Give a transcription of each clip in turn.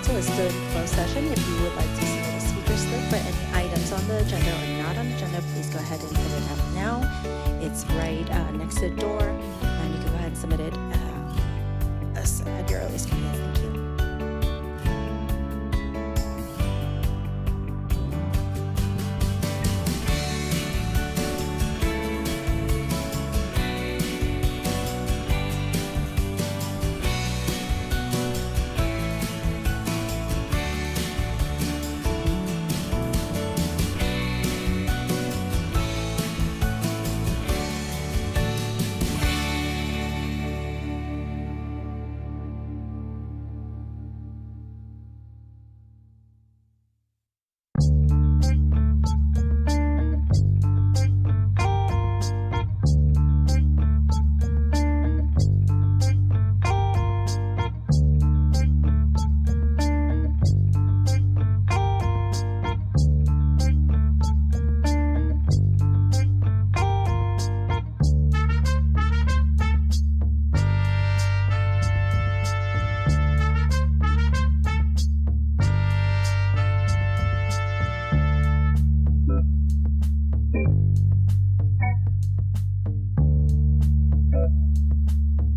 Council is still in closed session. If you would like to submit a speaker slip for any items on the agenda or not on the agenda, please go ahead and fill it out now. It's right next to the door, and you can go ahead and submit it at your earliest convenience.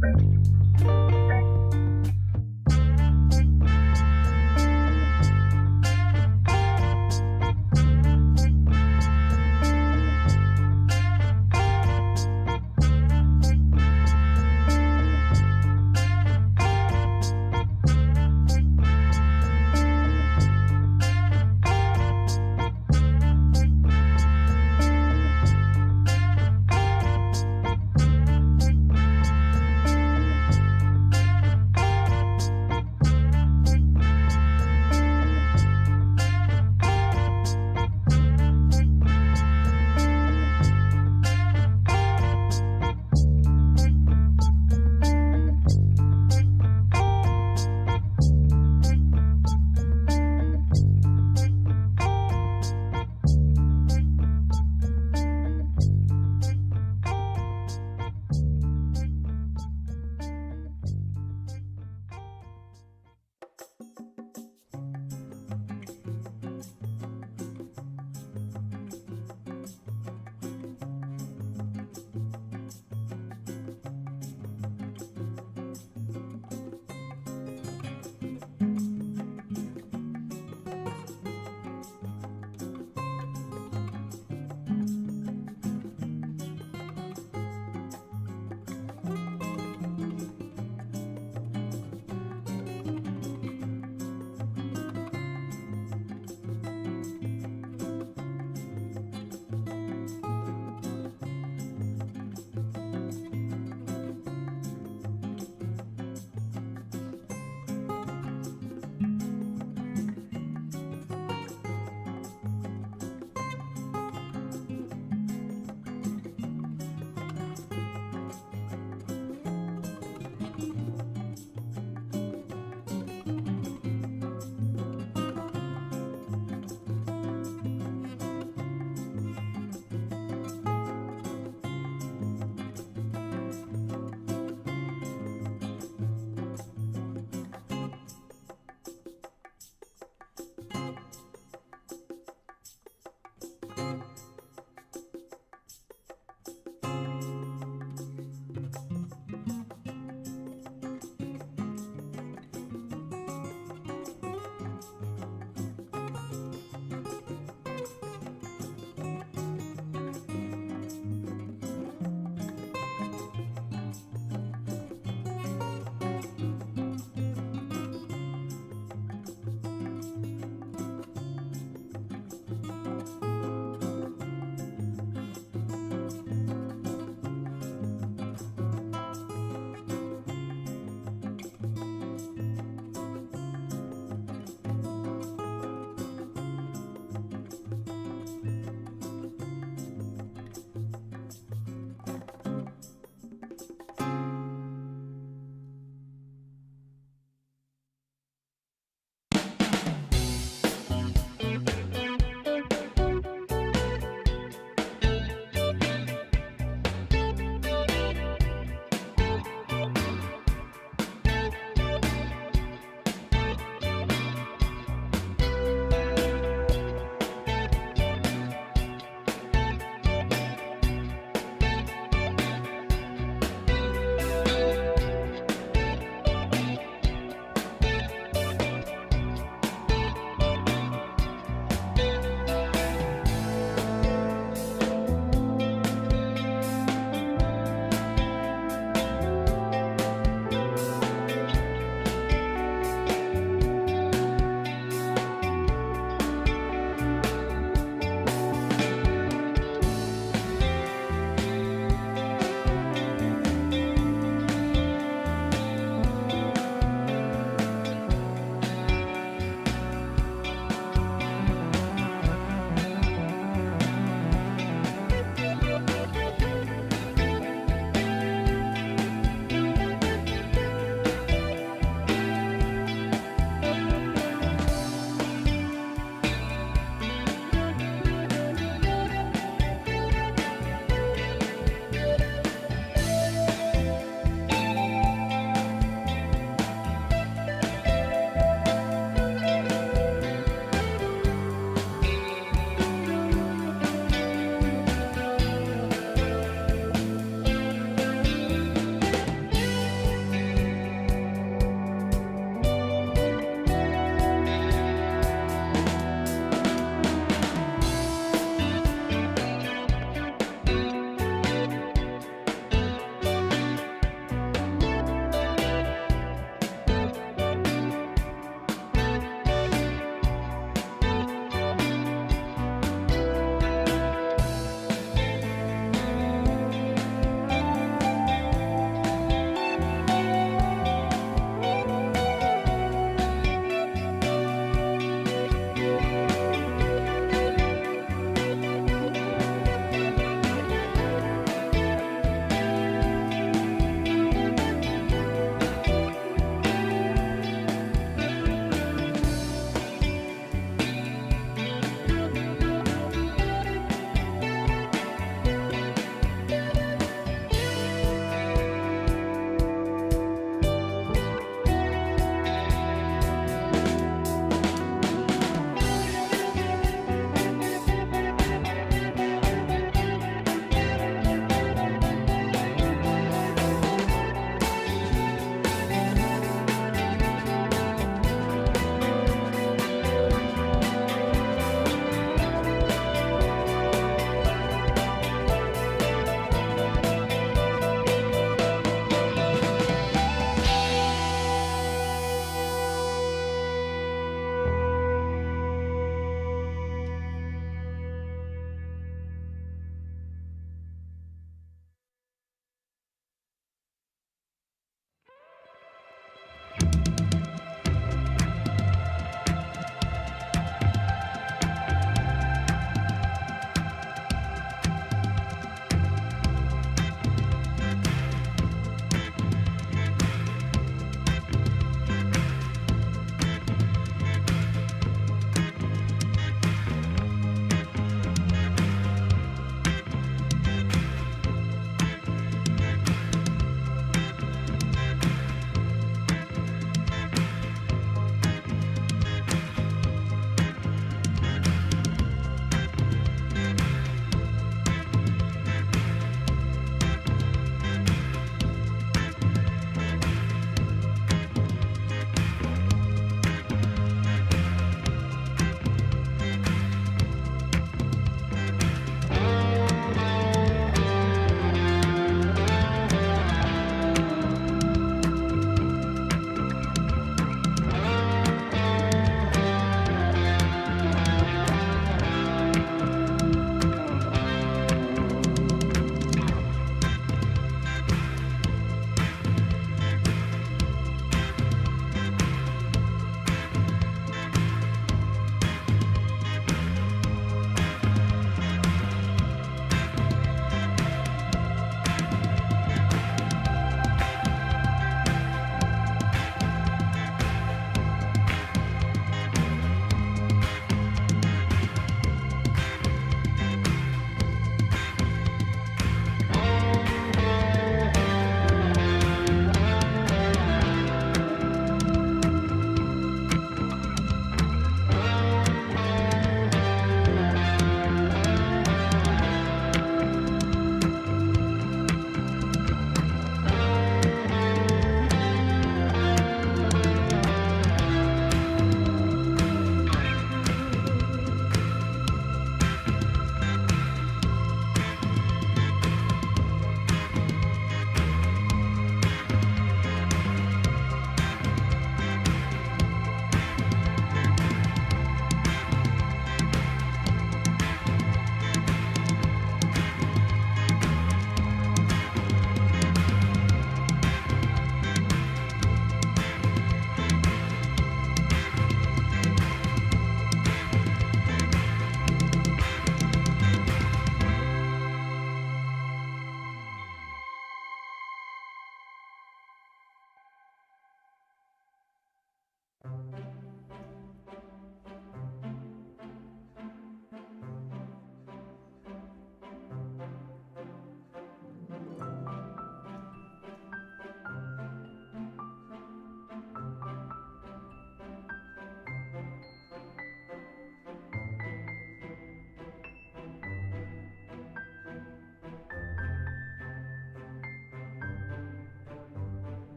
Thank you.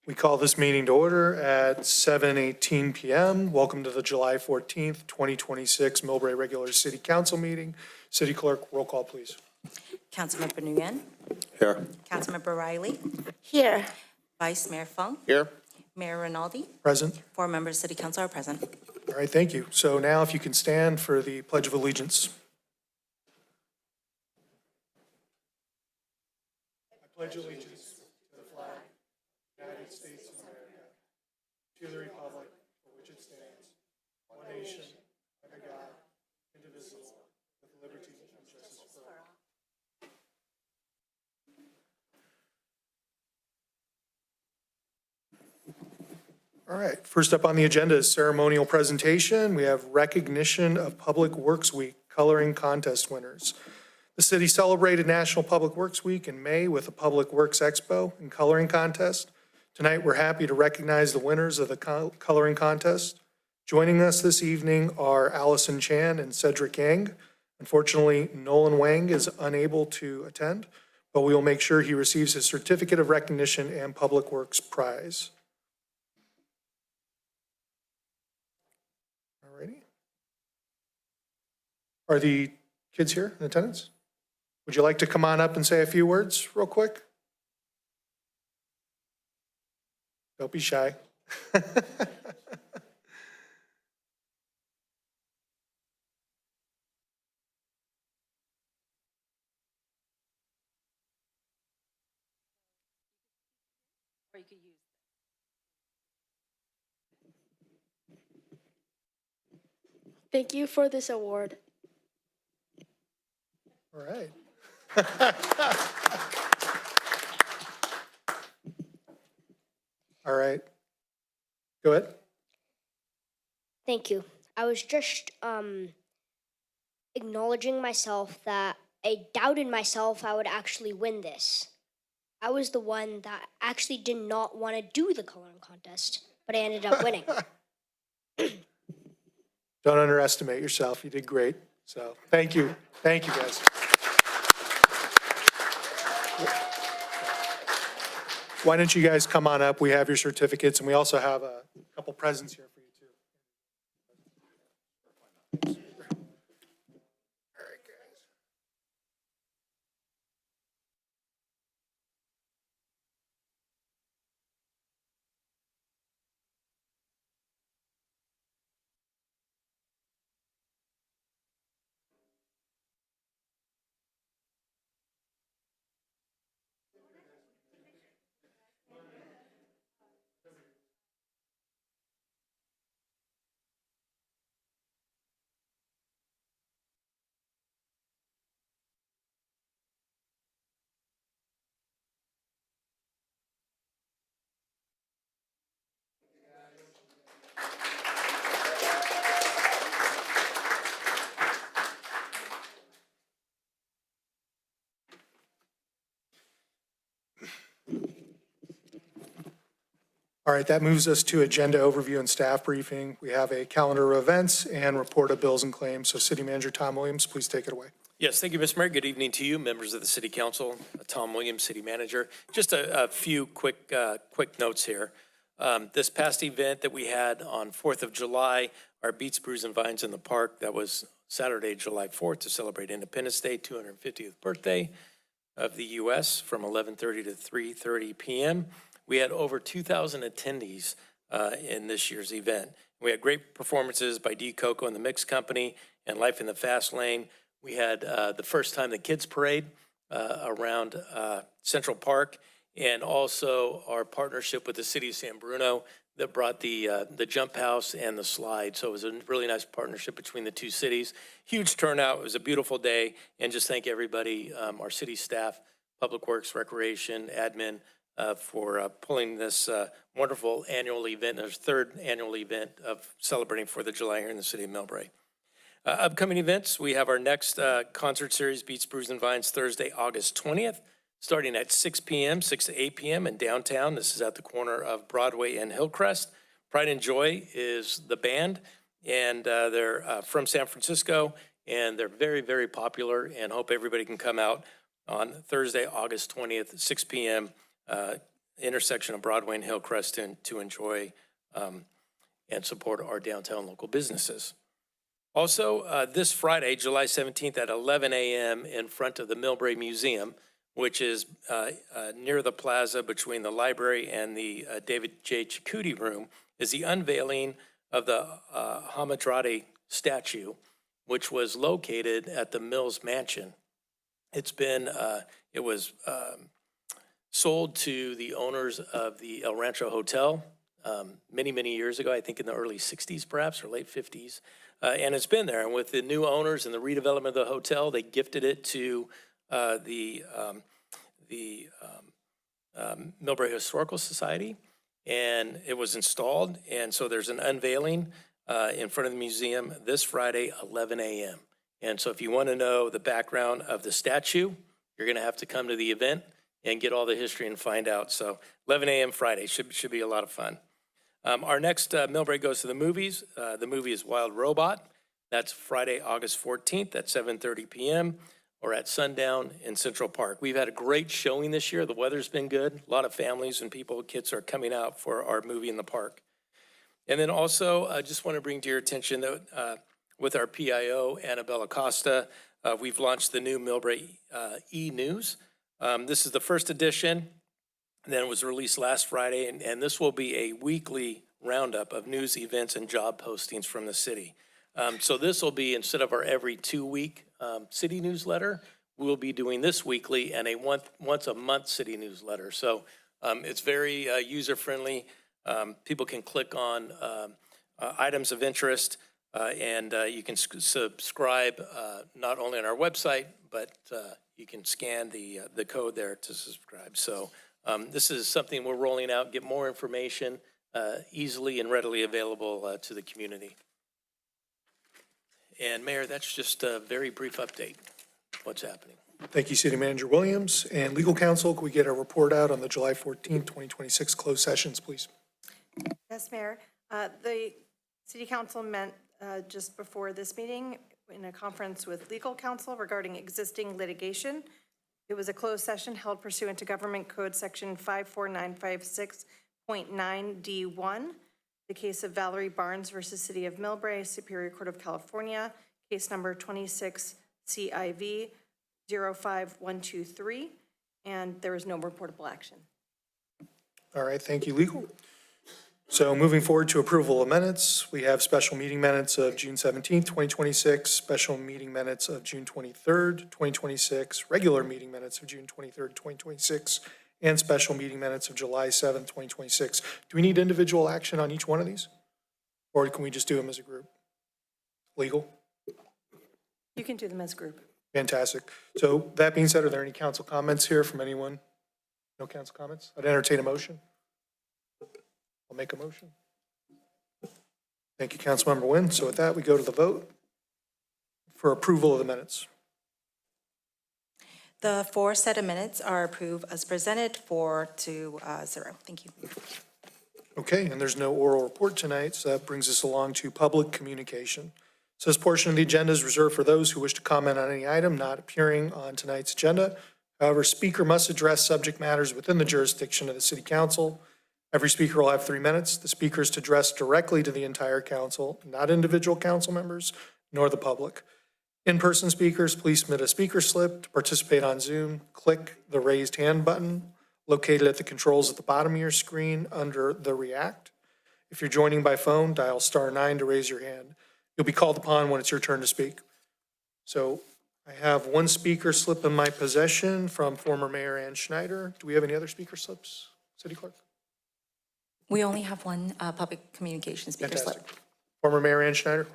We call this meeting to order at 7:18 p.m. Welcome to the July 14th, 2026 Millbrae Regular City Council meeting. City Clerk, roll call, please. Councilmember Nguyen. Here. Councilmember Riley. Here. Vice Mayor Fung. Here. Mayor Rinaldi. Present. 4 members of City Council are present. All right, thank you. So now if you can stand for the Pledge of Allegiance. I pledge allegiance to the flag of the United States of America, to the republic for which it stands, one nation, under God, indivisible, with liberty and justice for all. All right, first up on the agenda is ceremonial presentation. We have recognition of Public Works Week coloring contest winners. The city celebrated National Public Works Week in May with a Public Works Expo and coloring contest. Tonight, we're happy to recognize the winners of the coloring contest. Joining us this evening are Allison Chan and Cedric Yang. Unfortunately, Nolan Wang is unable to attend, but we will make sure he receives his certificate of recognition and Public Works prize. Alrighty. Are the kids here in attendance? Would you like to come on up and say a few words real quick? Don't be shy. Thank you for this award. All right. All right. Go ahead. Thank you. I was just acknowledging myself that I doubted myself I would actually win this. I was the one that actually did not want to do the coloring contest, but I ended up winning. Don't underestimate yourself. You did great. So thank you. Thank you, guys. Why don't you guys come on up? We have your certificates, and we also have a couple presents here for you, too. All right, guys. All right, that moves us to agenda overview and staff briefing. We have a calendar of events and report of bills and claims. So City Manager Tom Williams, please take it away. Yes, thank you, Mr. Mayor. Good evening to you, members of the City Council. Tom Williams, City Manager. Just a few quick notes here. This past event that we had on 4th of July, our Beats, Brews, and Vines in the Park, that was Saturday, July 4th, to celebrate Independence Day, 250th birthday of the U.S. from 11:30 to 3:30 p.m. We had over 2,000 attendees in this year's event. We had great performances by D. Coco and the Mix Company and Life in the Fast Lane. We had the first time the Kids Parade around Central Park, and also our partnership with the City of San Bruno that brought the jump house and the slide. So it was a really nice partnership between the two cities. Huge turnout. It was a beautiful day, and just thank everybody, our city staff, Public Works, Recreation, admin, for pulling this wonderful annual event, our third annual event of celebrating 4th of July here in the City of Millbrae. Upcoming events, we have our next concert series, Beats, Brews, and Vines, Thursday, August 20th, starting at 6 p.m., 6 to 8 p.m. in downtown. This is at the corner of Broadway and Hillcrest. Pride and Joy is the band, and they're from San Francisco, and they're very, very popular, and hope everybody can come out on Thursday, August 20th, 6 p.m., intersection of Broadway and Hillcrest to enjoy and support our downtown local businesses. Also, this Friday, July 17th at 11 a.m. in front of the Millbrae Museum, which is near the plaza between the library and the David J. Chikuti Room, is the unveiling of the Hammurabi statue, which was located at the Mills Mansion. It was sold to the owners of the El Rancho Hotel many, many years ago, I think in the early 60s perhaps, or late 50s. And it's been there. And with the new owners and the redevelopment of the hotel, they gifted it to the Millbrae Historical Society, and it was installed. And so there's an unveiling in front of the museum this Friday, 11 a.m. And so if you want to know the background of the statue, you're going to have to come to the event and get all the history and find out. So 11 a.m. Friday should be a lot of fun. Our next Millbrae Goes to the Movies. The movie is Wild Robot. That's Friday, August 14th at 7:30 p.m. or at sundown in Central Park. We've had a great showing this year. The weather's been good. A lot of families and kids are coming out for our movie in the park. And then also, I just want to bring to your attention that with our PIO, Annabella Costa, we've launched the new Millbrae e-News. This is the first edition, and then it was released last Friday, and this will be a weekly roundup of news, events, and job postings from the city. So this will be, instead of our every 2-week city newsletter, we'll be doing this weekly and a once a month city newsletter. So it's very user-friendly. People can click on items of interest, and you can subscribe not only on our website, but you can scan the code there to subscribe. So this is something we're rolling out, get more information easily and readily available to the community. And Mayor, that's just a very brief update of what's happening. Thank you, City Manager Williams. And Legal Counsel, can we get a report out on the July 14th, 2026 closed sessions, please? Yes, Mayor. The City Council met just before this meeting in a conference with Legal Counsel regarding existing litigation. It was a closed session held pursuant to Government Code Section 54956.9D1, the case of Valerie Barnes versus City of Millbrae, Superior Court of California, case number 26 CIV 05123, and there is no reportable action. All right, thank you, Legal. So moving forward to approval of minutes, we have special meeting minutes of June 17th, 2026, special meeting minutes of June 23rd, 2026, regular meeting minutes of June 23rd, 2026, and special meeting minutes of July 7th, 2026. Do we need individual action on each one of these? Or can we just do them as a group? Legal? You can do them as a group. Fantastic. So that being said, are there any council comments here from anyone? No council comments? I'd entertain a motion. I'll make a motion. Thank you, Councilmember Nguyen. So with that, we go to the vote for approval of the minutes. The 4 set of minutes are approved as presented, 4-0. Thank you. Okay, and there's no oral report tonight, so that brings us along to public communication. So this portion of the agenda is reserved for those who wish to comment on any item not appearing on tonight's agenda. However, speaker must address subject matters within the jurisdiction of the City Council. Every speaker will have 3 minutes. The speaker is to address directly to the entire council, not individual council members, nor the public. In-person speakers, please submit a speaker slip. To participate on Zoom, click the raised hand button located at the controls at the bottom of your screen under the React. If you're joining by phone, dial *9 to raise your hand. You'll be called upon when it's your turn to speak. So I have 1 speaker slip in my possession from former Mayor Ann Schneider. Do we have any other speaker slips, City Clerk? We only have 1 public communication speaker slip. Fantastic. Former Mayor Ann Schneider.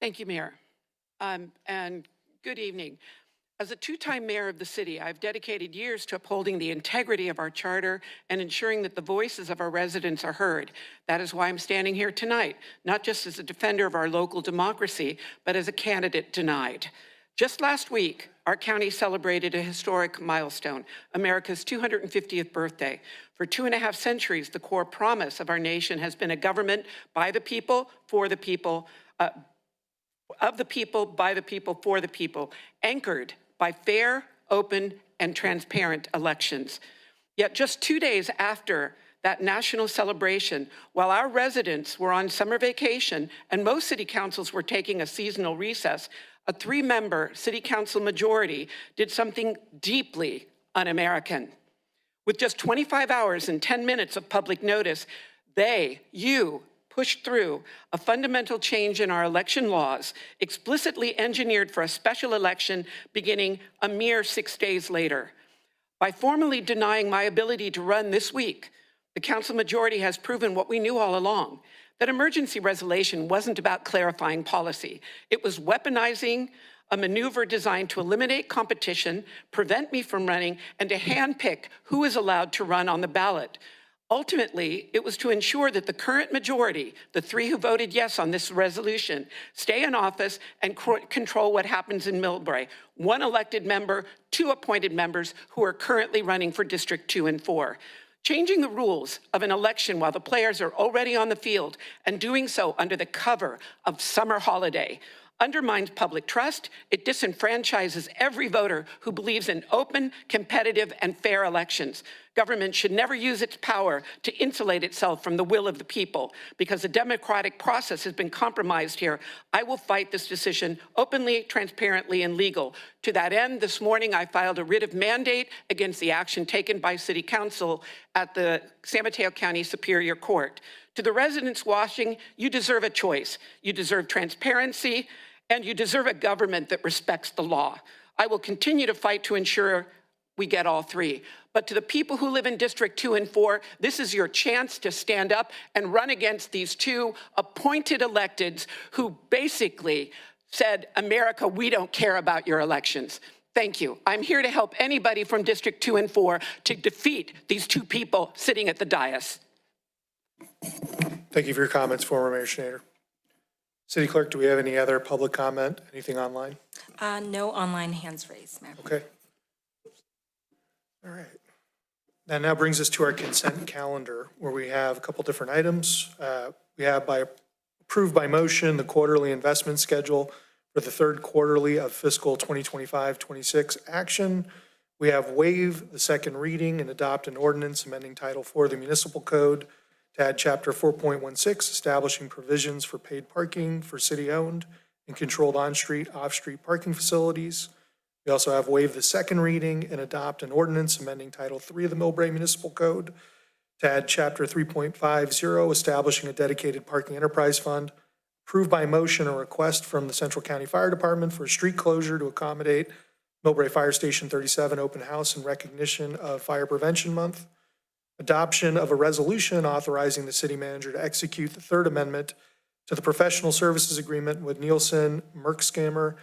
Thank you, Mayor. And good evening. As a 2-time mayor of the city, I've dedicated years to upholding the integrity of our charter and ensuring that the voices of our residents are heard. That is why I'm standing here tonight, not just as a defender of our local democracy, but as a candidate denied. Just last week, our county celebrated a historic milestone, America's 250th birthday. For 2.5 centuries, the core promise of our nation has been a government by the people, for the people, of the people, by the people, for the people, anchored by fair, open, and transparent elections. Yet just 2 days after that national celebration, while our residents were on summer vacation and most city councils were taking a seasonal recess, a 3-member city council majority did something deeply un-American. With just 25 hours and 10 minutes of public notice, you pushed through a fundamental change in our election laws, explicitly engineered for a special election beginning a mere 6 days later. By formally denying my ability to run this week, the council majority has proven what we knew all along, that emergency resolution wasn't about clarifying policy. It was weaponizing a maneuver designed to eliminate competition, prevent me from running, and to handpick who is allowed to run on the ballot. Ultimately, it was to ensure that the current majority, the 3 who voted yes on this resolution, stay in office and control what happens in Millbrae. 1 elected member, 2 appointed members who are currently running for District 2 and 4. Changing the rules of an election while the players are already on the field and doing so under the cover of summer holiday undermines public trust. It disenfranchises every voter who believes in open, competitive, and fair elections. Government should never use its power to insulate itself from the will of the people. Because the democratic process has been compromised here, I will fight this decision openly, transparently, and legal. To that end, this morning I filed a writ of mandate against the action taken by City Council at the San Mateo County Superior Court. To the residents watching, you deserve a choice. You deserve transparency, and you deserve a government that respects the law. I will continue to fight to ensure we get all 3. But to the people who live in District 2 and 4, this is your chance to stand up and run against these 2 appointed electeds who basically said, America, we don't care about your elections. Thank you. I'm here to help anybody from District 2 and 4 to defeat these 2 people sitting at the dais. Thank you for your comments, former Mayor Schneider. City Clerk, do we have any other public comment? Anything online? No online hands raised, Mayor. Okay. All right. That now brings us to our consent calendar, where we have a couple different items. We have approved by motion the quarterly investment schedule for the 3rd quarterly of fiscal 2025-26 action. We have waive the 2nd reading and adopt an ordinance amending Title IV of the Municipal Code to add Chapter 4.16, establishing provisions for paid parking for city-owned and controlled on-street, off-street parking facilities. We also have waive the 2nd reading and adopt an ordinance amending Title III of the Millbrae Municipal Code to add Chapter 3.50, establishing a dedicated parking enterprise fund. Approved by motion a request from the Central County Fire Department for a street closure to accommodate Millbrae Fire Station 37 open house in recognition of Fire Prevention Month. Adoption of a resolution authorizing the city manager to execute the 3rd amendment to the professional services agreement with Nielsen, Merkskammer,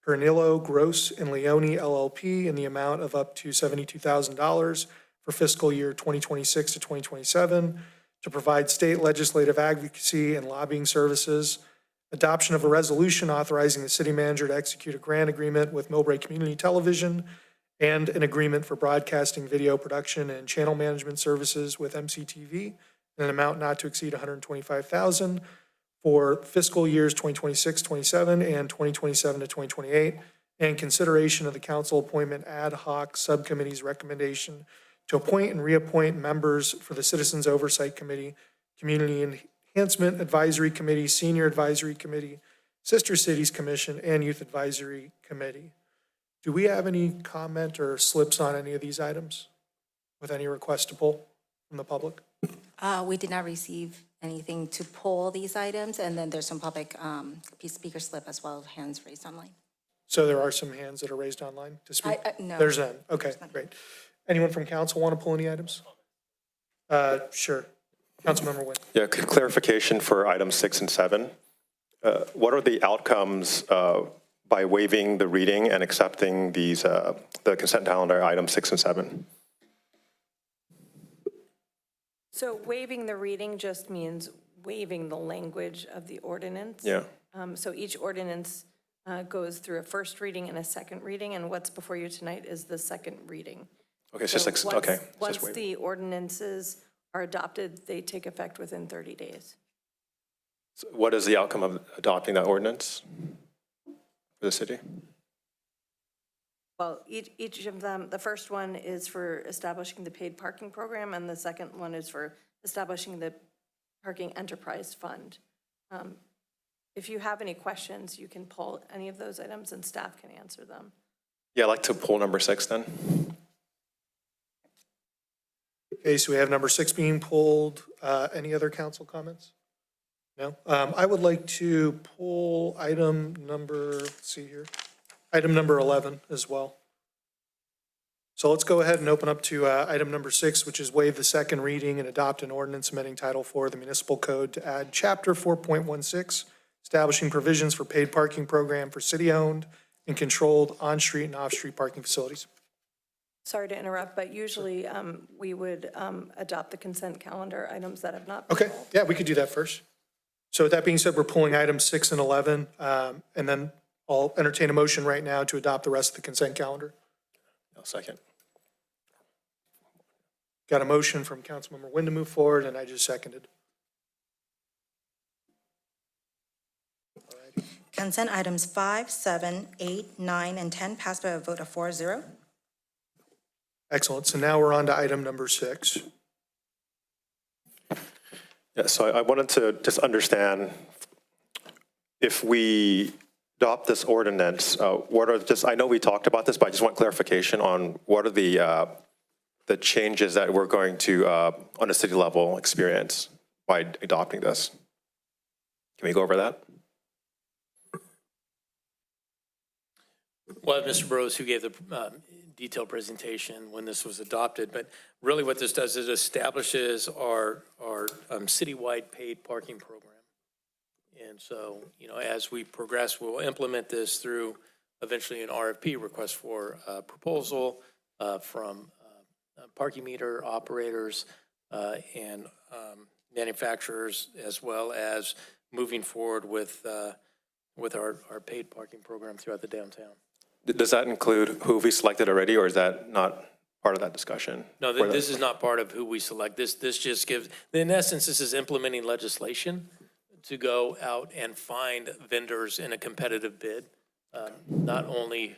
Pernillo, Gross, and Leone LLP in the amount of up to $72,000 for fiscal year 2026 to 2027 to provide state legislative advocacy and lobbying services. Adoption of a resolution authorizing the city manager to execute a grant agreement with Millbrae Community Television and an agreement for broadcasting, video production, and channel management services with MCTV in an amount not to exceed $125,000 for fiscal years 2026-27 and 2027 to 2028, and consideration of the council appointment ad hoc subcommittee's recommendation to appoint and reappoint members for the Citizens Oversight Committee, Community Enhancement Advisory Committee, Senior Advisory Committee, Sister Cities Commission, and Youth Advisory Committee. Do we have any comment or slips on any of these items with any request to pull from the public? We did not receive anything to pull these items, and then there's some public speaker slip as well, hands raised online. So there are some hands that are raised online to speak? No. There's none. Okay, great. Anyone from council want to pull any items? Sure. Councilmember Nguyen. Yeah, clarification for items 6 and 7. What are the outcomes by waiving the reading and accepting these the consent calendar items 6 and 7? So waiving the reading just means waiving the language of the ordinance. Yeah. So each ordinance goes through a first reading and a second reading, and what's before you tonight is the second reading. Okay, it's So just like, okay. Once the ordinances are adopted, they take effect within 30 days. So what is the outcome of adopting that ordinance? for the city? Well, each of them, the first one is for establishing the paid parking program, and the second one is for establishing the parking enterprise fund. If you have any questions, you can pull any of those items and staff can answer them. Yeah, I'd like to pull number 6 then. Okay, so we have number 6 being pulled. Any other council comments? No? I would like to pull item number, let's see here, item number 11 as well. So let's go ahead and open up to item number 6, which is waive the second reading and adopt an ordinance amending Title 4 of the Municipal Code to add Chapter 4.16, establishing provisions for paid parking program for city-owned and controlled on-street and off-street parking facilities. Sorry to interrupt, but usually we would adopt the consent calendar items that have not been Okay, pulled. yeah, we could do that first. So with that being said, we're pulling items 6 and 11, and then I'll entertain a motion right now to adopt the rest of the consent calendar. I'll second. Got a motion from Councilmember Nguyen to move forward, and I just seconded. Consent items 5, 7, 8, 9, and 10 passed by a vote of 4-0. Excellent. So now we're on to item number 6. Yeah, so I wanted to just understand if we adopt this ordinance, what are just, I know we talked about this, but I just want clarification on what are the changes that we're going to, on a city level, experience by adopting this. Can we go over that? Well, Mr. Burrows, who gave the detailed presentation when this was adopted, but really what this does is establishes our citywide paid parking program. And so, you know, as we progress, we'll implement this through eventually an RFP, request for proposal from parking meter operators and manufacturers, as well as moving forward with our paid parking program throughout the downtown. Does that include who we selected already, or is that not part of that discussion? No, this is not part of who we select. This just gives, in essence, this is implementing legislation to go out and find vendors in a competitive bid. Not only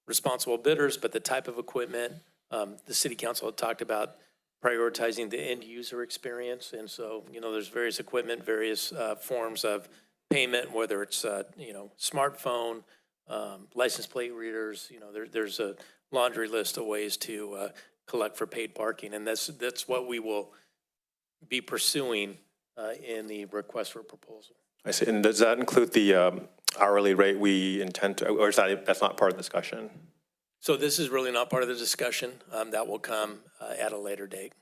responsible bidders, but the type of equipment. The city council had talked about prioritizing the end user experience. And so, you know, there's various equipment, various forms of payment, whether it's, you know, smartphone, license plate readers, you know, there's a laundry list of ways to collect for paid parking. And that's what we will be pursuing in the request for proposal. I see. And does that include the hourly rate we intend to, or is that's not part of the discussion? So this is really not part of the discussion. That will come at a later date.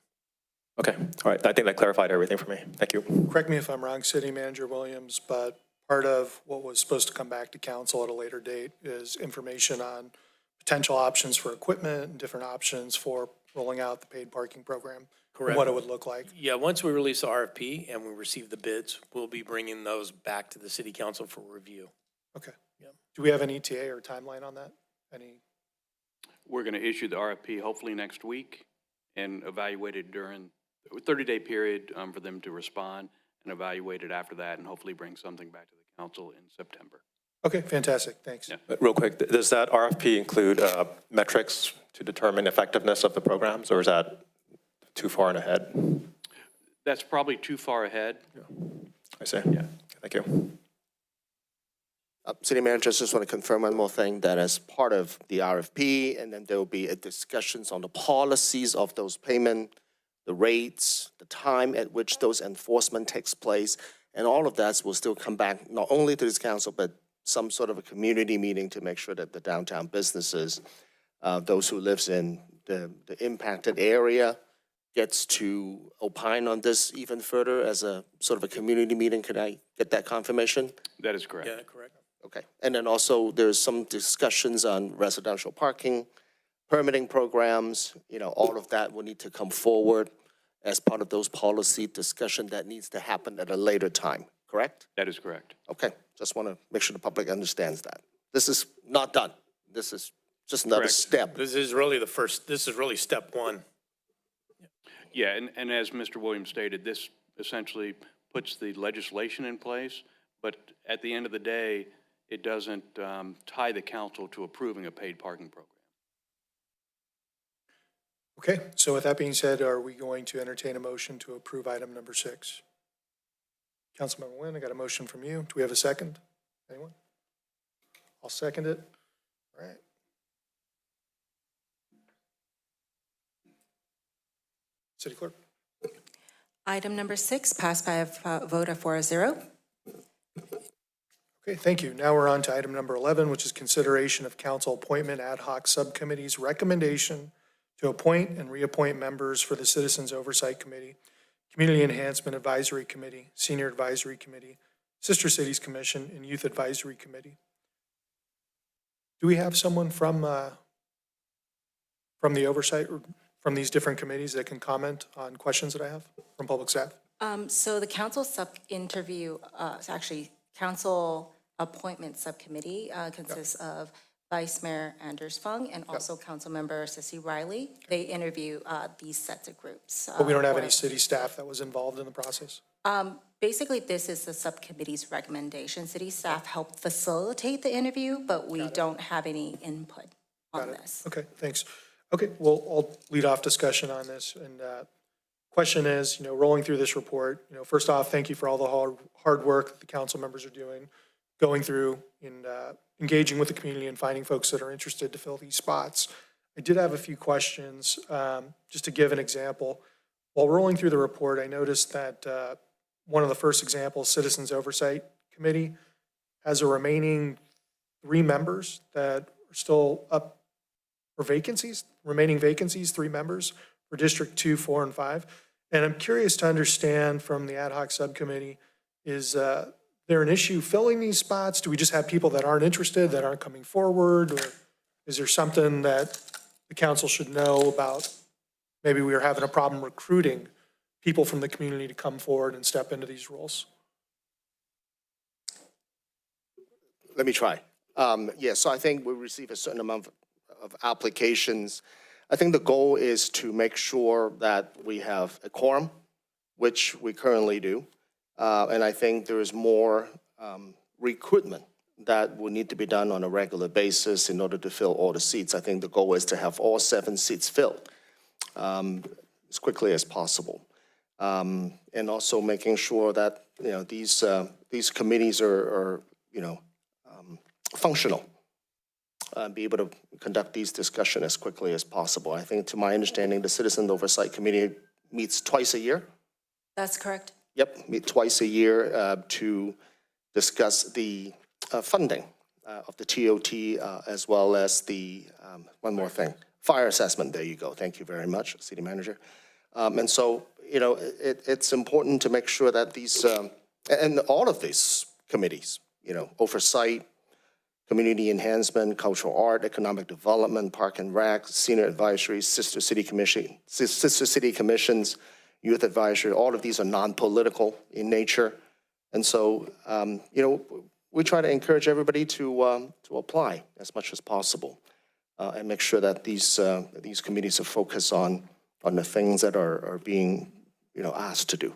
Okay. All right. I think that clarified everything for me. Thank you. Correct me if I'm wrong, City Manager Williams, but part of what was supposed to come back to council at a later date is information on potential options for equipment and different options for rolling out the paid parking program. Correct. And what it would look like. Yeah, once we release the RFP and we receive the bids, we'll be bringing those back to the city council for review. Okay. Yep. Do we have an ETA or timeline on that? Any? We're going to issue the RFP hopefully next week and evaluate it during a 30-day period for them to respond, and evaluate it after that, and hopefully bring something back to the council in September. Okay, fantastic. Thanks. Yeah. But real quick, does that RFP include metrics to determine effectiveness of the programs, or is that too far in ahead? That's probably too far ahead. I see. Yeah. Thank you. City Manager, just want to confirm one more thing, that as part of the RFP, and then there will be discussions on the policies of those payment, the rates, the time at which those enforcement takes place, and all of that will still come back not only to this council, but some sort of a community meeting to make sure that the downtown businesses, those who lives in the impacted area, gets to opine on this even further as a sort of a community meeting. Could I get that confirmation? That is correct. Yeah, correct. Okay. And then also there's some discussions on residential parking, permitting programs, you know, all of that will need to come forward as part of those policy discussion that needs to happen at a later time, correct? That is correct. Okay. Just want to make sure the public understands that. This is not done. This is just another Correct. step. This is really this is really step one. Yeah, and as Mr. Williams stated, this essentially puts the legislation in place, but at the end of the day, it doesn't tie the council to approving a paid parking program. Okay, so with that being said, are we going to entertain a motion to approve item number 6? Councilmember Nguyen, I got a motion from you. Do we have a second? Anyone? I'll second it. All right. City Clerk. Item number 6 passed by a vote of 4-0. Okay, thank you. Now we're on to item number 11, which is consideration of council appointment ad hoc subcommittee's recommendation to appoint and reappoint members for the Citizens Oversight Committee, Community Enhancement Advisory Committee, Senior Advisory Committee, Sister Cities Commission, and Youth Advisory Committee. Do we have someone from the oversight, or from these different committees that can comment on questions that I have from public staff? So the council council appointment subcommittee consists of Vice Mayor Anders Fung and also Councilmember Cissy Riley. They interview these sets of groups. But we don't have any city staff that was involved in the process? Basically, this is the subcommittee's recommendation. City staff help facilitate the interview, but we don't have any input on this. Okay, thanks. Okay, well, I'll lead off discussion on this. And question is, rolling through this report, first off, thank you for all the hard work that the council members are doing, going through and engaging with the community and finding folks that are interested to fill these spots. I did have a few questions. Just to give an example, while rolling through the report, I noticed that one of the first examples, Citizens Oversight Committee, has a remaining 3 members that are still up for vacancies, remaining vacancies, 3 members for District 2, 4, and 5. And I'm curious to understand from the ad hoc subcommittee, is there an issue filling these spots? Do we just have people that aren't interested, that aren't coming forward? Or is there something that the council should know about? Maybe we are having a problem recruiting people from the community to come forward and step into these roles. Let me try. So I think we receive a certain amount of applications. I think the goal is to make sure that we have a quorum, which we currently do. And I think there is more recruitment that will need to be done on a regular basis in order to fill all the seats. I think the goal is to have all 7 seats filled as quickly as possible. And also making sure that, these committees are functional. Be able to conduct these discussions as quickly as possible. I think, to my understanding, the Citizen Oversight Committee meets twice a year. That's correct. Yep, meet twice a year to discuss the funding of the TOT as well as the, one more thing, fire assessment. There you go. Thank you very much, City Manager. And so, it's important to make sure that these, and all of these committees, oversight, community enhancement, cultural art, economic development, park and rec, senior advisory, sister city commissions, youth advisory, all of these are non-political in nature. And so, we try to encourage everybody to apply as much as possible and make sure that these committees are focused on the things that are being, asked to do.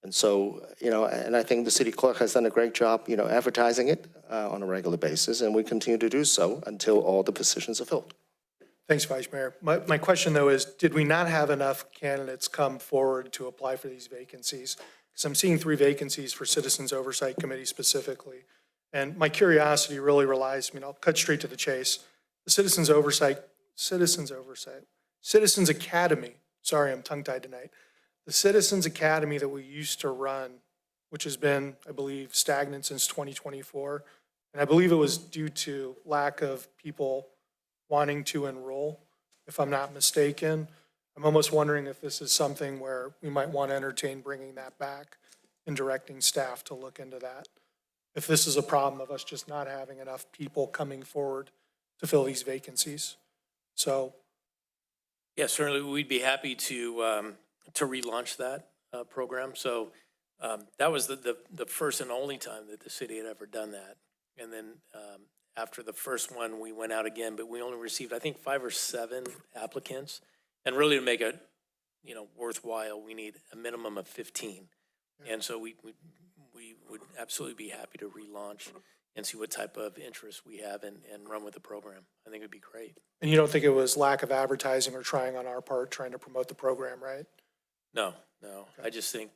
And so, and I think the city clerk has done a great job, advertising it on a regular basis, and we continue to do so until all the positions are filled. Thanks, Vice Mayor. My question, though, is did we not have enough candidates come forward to apply for these vacancies? Because I'm seeing 3 vacancies for Citizens Oversight Committee specifically. And my curiosity really relies, I'll cut straight to the chase. The Citizens Academy, sorry, I'm tongue-tied tonight. The Citizens Academy that we used to run, which has been, I believe, stagnant since 2024, and I believe it was due to lack of people wanting to enroll, if I'm not mistaken. I'm almost wondering if this is something where we might want to entertain bringing that back and directing staff to look into that. If this is a problem of us just not having enough people coming forward to fill these vacancies. So. Yeah, certainly we'd be happy to relaunch that program. So that was the first and only time that the city had ever done that. And then after the first one, we went out again, but we only received, I think, 5 or 7 applicants. And really to make it, worthwhile, we need a minimum of 15. And so we would absolutely be happy to relaunch. and see what type of interest we have and run with the program. I think it'd be great. And you don't think it was lack of advertising or trying on our part, trying to promote the program, right? No. I just think.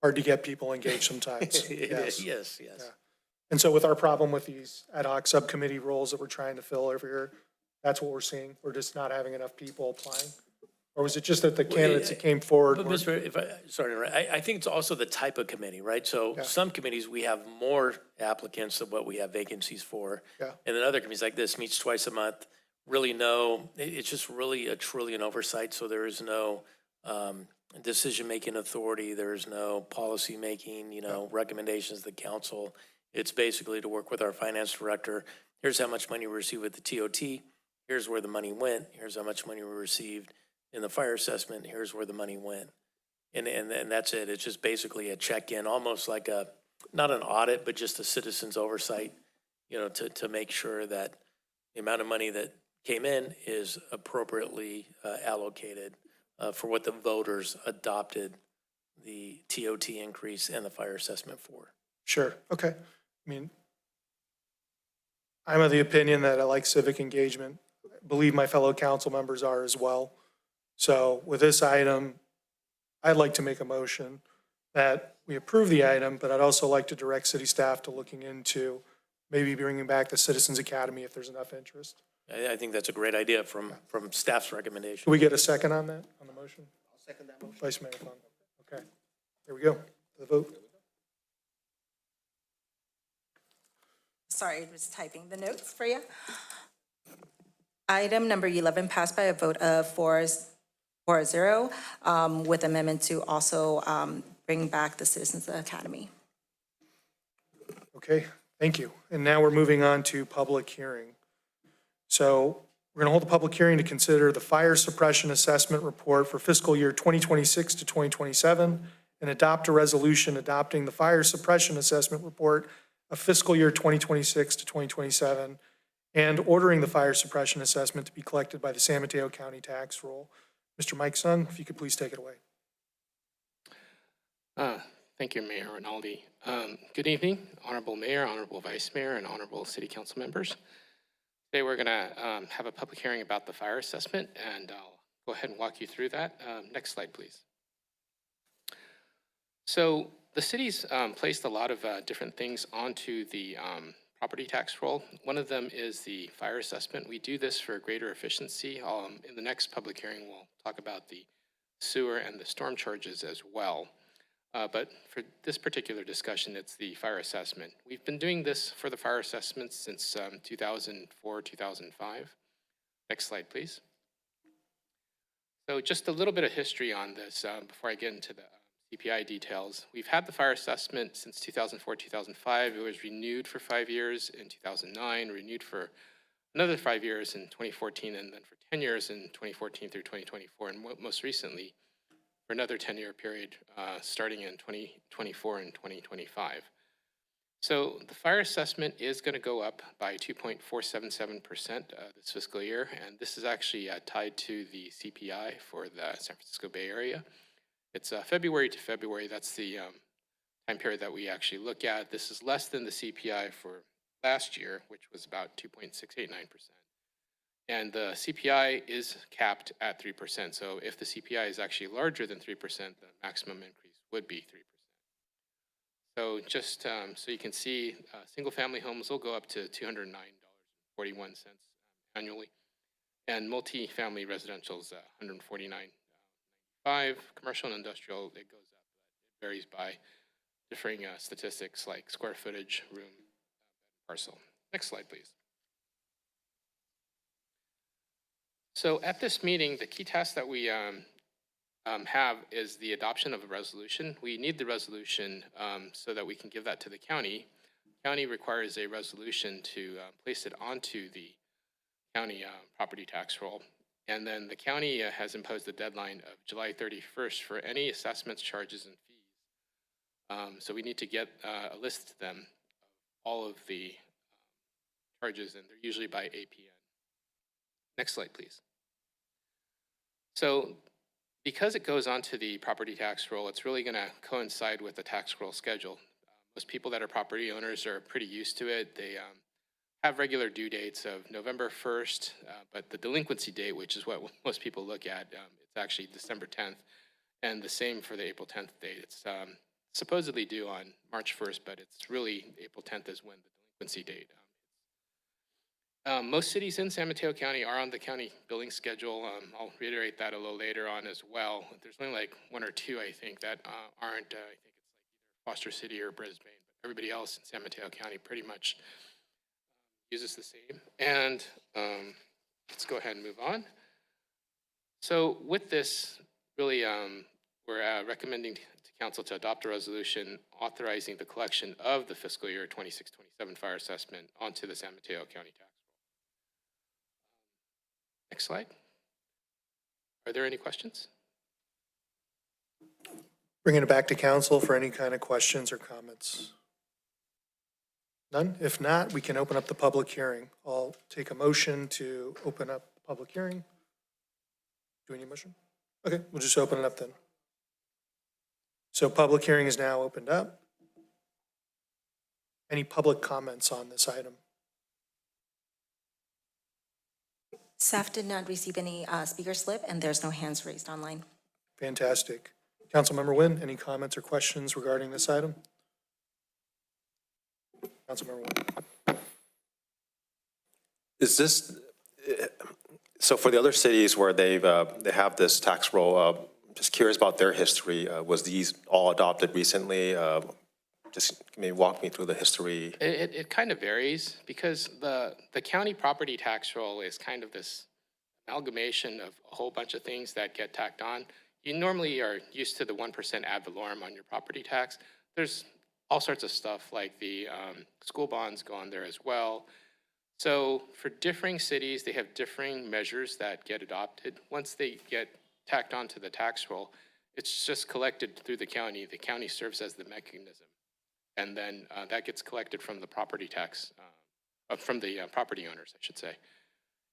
Hard to get people engaged sometimes. Yes. Yeah. And so with our problem with these ad hoc subcommittee roles that we're trying to fill over here, that's what we're seeing. We're just not having enough people applying. Or was it just that the candidates that came forward But weren't? I think it's also the type of committee, right? So Yeah. some committees, we have more applicants than what we have vacancies for. Yeah. And then other committees like this meets twice a month, it's just really truly an oversight. So there is no decision-making authority. There is no policy-making, recommendations to the council. It's basically to work with our finance director. Here's how much money we received with the TOT. Here's where the money went. Here's how much money we received in the fire assessment. Here's where the money went. And that's it. It's just basically a check-in, almost like not an audit, but just a citizen's oversight, to make sure that the amount of money that came in is appropriately allocated for what the voters adopted the TOT increase and the fire assessment for. Sure, okay. I mean, I'm of the opinion that I like civic engagement. I believe my fellow council members are as well. So with this item, I'd like to make a motion that we approve the item, but I'd also like to direct city staff to looking into maybe bringing back the Citizens Academy if there's enough interest. I think that's a great idea from staff's recommendation. Can we get a second on that, on the motion? I'll second that motion. Vice Mayor Fung. Okay, here we go, the vote. Sorry, I was typing the notes for you. Item number 11 passed by a vote of 4-0, with amendment to also bring back the Citizens Academy. Okay, thank you. And now we're moving on to public hearing. So we're going to hold a public hearing to consider the fire suppression assessment report for fiscal year 2026 to 2027 and adopt a resolution adopting the fire suppression assessment report of fiscal year 2026 to 2027 and ordering the fire suppression assessment to be collected by the San Mateo County tax roll. Mr. Mike Sung, if you could please take it away. Thank you, Mayor Rinaldi. Good evening, Honorable Mayor, Honorable Vice Mayor, and Honorable City Council members. Today we're going to have a public hearing about the fire assessment, and I'll go ahead and walk you through that. Next slide, please. So the city's placed a lot of different things onto the property tax roll. One of them is the fire assessment. We do this for greater efficiency. In the next public hearing, we'll talk about the sewer and the storm charges as well. But for this particular discussion, it's the fire assessment. We've been doing this for the fire assessments since 2004, 2005. Next slide, please. So just a little bit of history on this before I get into the CPI details. We've had the fire assessment since 2004, 2005. It was renewed for 5 years in 2009, renewed for another 5 years in 2014, and then for 10 years in 2014 through 2024, and most recently for another 10-year period starting in 2024 and 2025. So the fire assessment is going to go up by 2.477% this fiscal year, and this is actually tied to the CPI for the San Francisco Bay Area. It's February to February. That's the time period that we actually look at. This is less than the CPI for last year, which was about 2.689%. And the CPI is capped at 3%. So if the CPI is actually larger than 3%, the maximum increase would be 3%. So just so you can see, single-family homes will go up to $209.41 annually, and multi-family residentials $149.95. Commercial and industrial, it goes up. It varies by differing statistics like square footage, room, parcel. Next slide, please. So at this meeting, the key task that we have is the adoption of a resolution. We need the resolution so that we can give that to the county. County requires a resolution to place it onto the county property tax roll. And then the county has imposed a deadline of July 31st for any assessments, charges, and fees. So we need to get a list to them of all of the charges, and they're usually by APN. Next slide, please. So because it goes onto the property tax roll, it's really going to coincide with the tax roll schedule. Most people that are property owners are pretty used to it. They have regular due dates of November 1st, but the delinquency date, which is what most people look at, it's actually December 10th. And the same for the April 10th date. It's supposedly due on March 1st, but it's really April 10th is when the delinquency date. Most cities in San Mateo County are on the county billing schedule. I'll reiterate that a little later on as well. There's only like one or two, I think, that aren't. I think it's like either Foster City or Brisbane, but everybody else in San Mateo County pretty much uses the same. And let's go ahead and move on. So with this, really, we're recommending to council to adopt a resolution authorizing the collection of the fiscal year 26-27 fire assessment onto the San Mateo County tax roll. Next slide. Are there any questions? Bringing it back to council for any kind of questions or comments. None? If not, we can open up the public hearing. I'll take a motion to open up the public hearing. Do we need a motion? Okay, we'll just open it up then. So public hearing is now opened up. Any public comments on this item? Staff did not receive any speaker slip, and there's no hands raised online. Fantastic. Councilmember Nguyen, any comments or questions regarding this item? Councilmember Nguyen. Is this, so for the other cities where they have this tax roll, just curious about their history. Was these all adopted recently? Just maybe walk me through the history. It kind of varies because the county property tax roll is kind of this amalgamation of a whole bunch of things that get tacked on. You normally are used to the 1% ad valorem on your property tax. There's all sorts of stuff like the school bonds go on there as well. So for differing cities, they have differing measures that get adopted. Once they get tacked onto the tax roll, it's just collected through the county. The county serves as the mechanism. And then that gets collected from the property tax, from the property owners, I should say.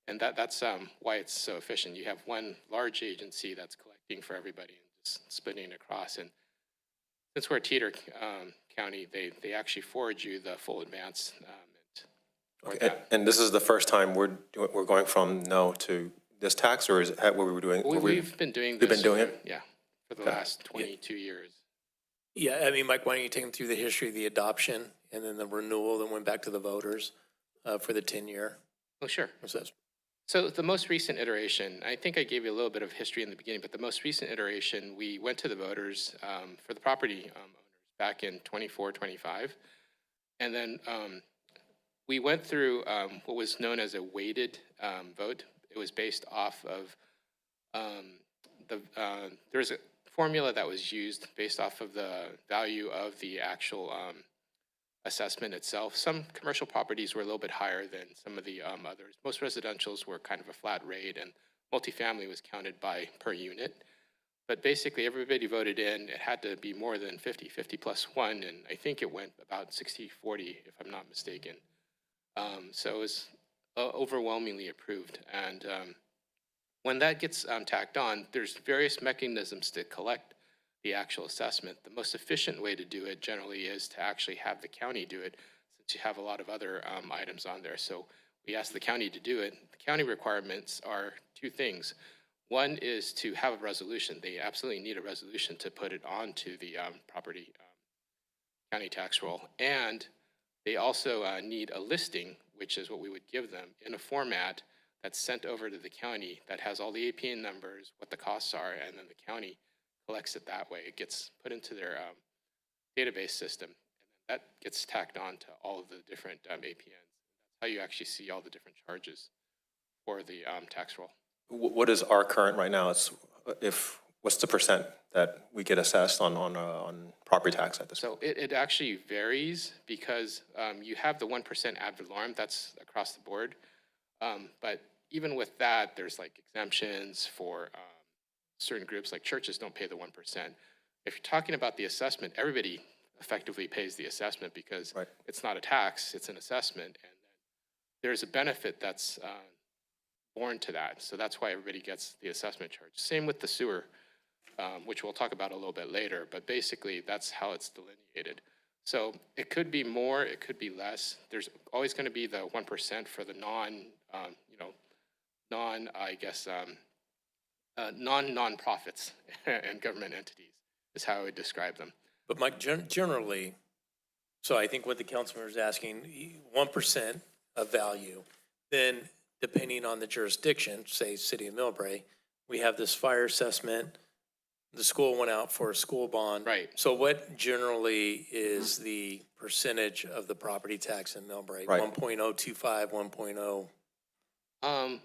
And that's why it's so efficient. You have one large agency that's collecting for everybody and just splitting it across. And since we're Teeter County, they actually forward you the full advance. Okay. And this is the first time we're going from no to this tax, or is it what we were doing? We've been doing this. We've been doing it? Yeah, for the last 22 years. Yeah, I mean, Mike, why don't you take them through the history of the adoption and then the renewal, then went back to the voters for the 10-year? Oh, sure. Process. So the most recent iteration, I think I gave you a little bit of history in the beginning, but the most recent iteration, we went to the voters for the property owners back in 24-25. And then we went through what was known as a weighted vote. It was based off of there was a formula that was used based off of the value of the actual assessment itself. Some commercial properties were a little bit higher than some of the others. Most residentials were kind of a flat rate, and multifamily was counted by per unit. But basically, everybody voted in. It had to be more than 50 plus 1, and I think it went about 60-40, if I'm not mistaken. So it was overwhelmingly approved. And when that gets tacked on, there's various mechanisms to collect the actual assessment. The most efficient way to do it generally is to actually have the county do it, since you have a lot of other items on there. So we asked the county to do it. The county requirements are two things. One is to have a resolution. They absolutely need a resolution to put it onto the property county tax roll. And they also need a listing, which is what we would give them, in a format that's sent over to the county that has all the APN numbers, what the costs are, and then the county collects it that way. It gets put into their database system, and that gets tacked on to all of the different APNs. That's how you actually see all the different charges for the tax roll. What is our current right now? What's the percent that we get assessed on property tax at this point? So it actually varies because you have the 1% ad valorem, that's across the board. But even with that, there's like exemptions for certain groups, like churches don't pay the 1%. If you're talking about the assessment, everybody effectively pays the assessment because it's not a tax, it's an assessment. And there's a benefit that's born to that. So that's why everybody gets the assessment charge. Same with the sewer, which we'll talk about a little bit later, but basically that's how it's delineated. So it could be more, it could be less. There's always going to be the 1% for the non-profits and government entities is how I would describe them. But Mike, generally, so I think what the councilman is asking, 1% of value, then depending on the jurisdiction, say City of Millbrae, we have this fire assessment, the school went out for a school bond. Right. So what generally is the percentage of the property tax in Millbrae? Right. 1.025, 1.0?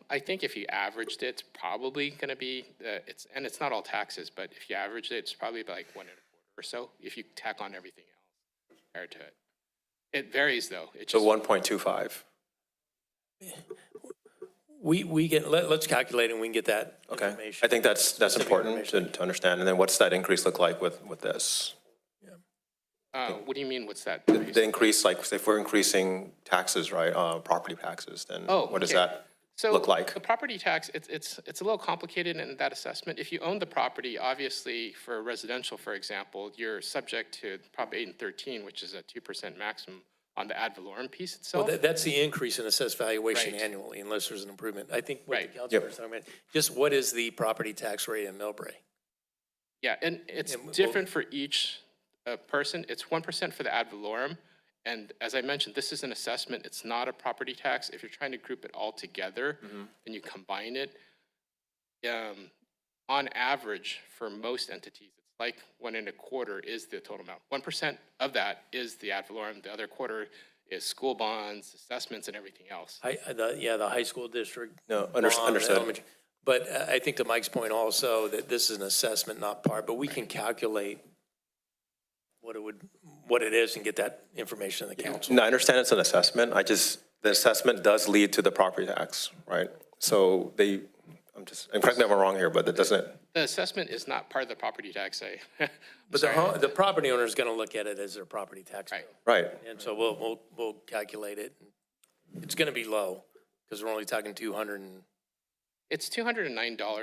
I think if you averaged it, it's probably going to be, it's not all taxes, but if you averaged it, it's probably like 1.25 or so, if you tack on everything else compared to it. It varies though. It's So just 1.25. We get, let's calculate and we can get that Okay. information. I think that's Specific important information. to understand. And then what's that increase look like with this? what do you mean? What's that? The increase, like, say if we're increasing taxes, right, property taxes, then what does that look like? The property tax, it's a little complicated in that assessment. If you own the property, obviously for residential, for example, you're subject to Prop 8 and 13, which is a 2% maximum on the ad valorem piece itself. Well, that's the increase in assessed valuation Right. annually, unless there's an improvement. I think what the Right. councilman is talking about, just what is the property tax rate in Millbrae? Yeah, and it's And we'll- different for each person. It's 1% for the ad valorem. And as I mentioned, this is an assessment. It's not a property tax. If you're trying to group it all together, then you combine it. On average, for most entities, it's like 1.25 is the total amount. 1% of that is the ad valorem. The other quarter is school bonds, assessments, and everything else. The high school district. No, bond, understood. elementary. But I think to Mike's point also, that this is an assessment, not part, but we can calculate what it is and get that information to the council. No, I understand it's an assessment. The assessment does lead to the property tax, right? So and correct me if I'm wrong here, but it doesn't. The assessment is not part of the property tax, But the property owner is going to look at it as their property tax bill. Right. Right. And so we'll calculate it. It's going to be low because we're only talking 200 and. It's $209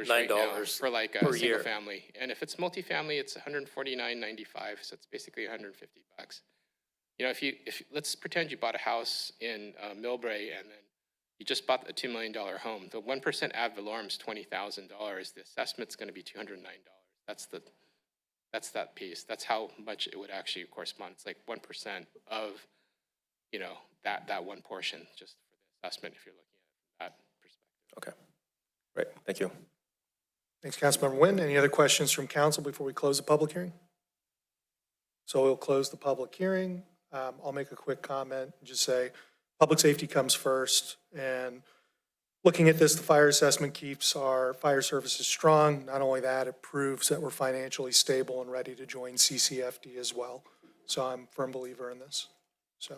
right now $9 for like a per single year. family. And if it's multifamily, it's $149.95, so it's basically $150. You know, if let's pretend you bought a house in Millbrae and then you just bought a $2 million home. The 1% ad valorem is $20,000. The assessment's going to be $209. That's that piece. That's how much it would actually correspond. It's like 1% of, that one portion just for the assessment if you're looking at that perspective. Okay. Great. Thank you. Thanks, Councilmember Nguyen. Any other questions from council before we close the public hearing? So we'll close the public hearing. I'll make a quick comment and just say, public safety comes first. And looking at this, the fire assessment keeps our fire services strong. Not only that, it proves that we're financially stable and ready to join CCFD as well. So I'm a firm believer in this. So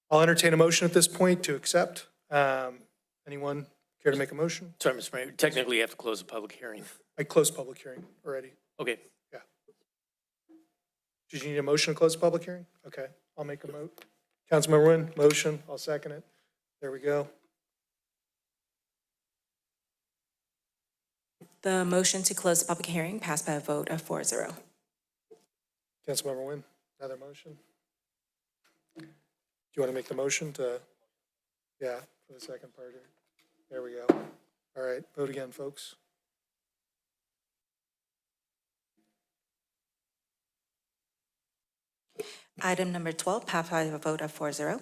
I'll entertain a motion at this point to accept. Anyone care to make a motion? Sorry, Mr. Mayor, technically you have to close the public hearing. I closed public hearing already. Okay. Yeah. Did you need a motion to close the public hearing? Okay, I'll make a Councilmember Nguyen, motion, I'll second it. There we go. The motion to close the public hearing passed by a vote of 4-0. Councilmember Nguyen, another motion? Do you want to make the motion to, for the second part here? There we go. All right, vote again, folks. Item number 12 passed by a vote of 4-0. All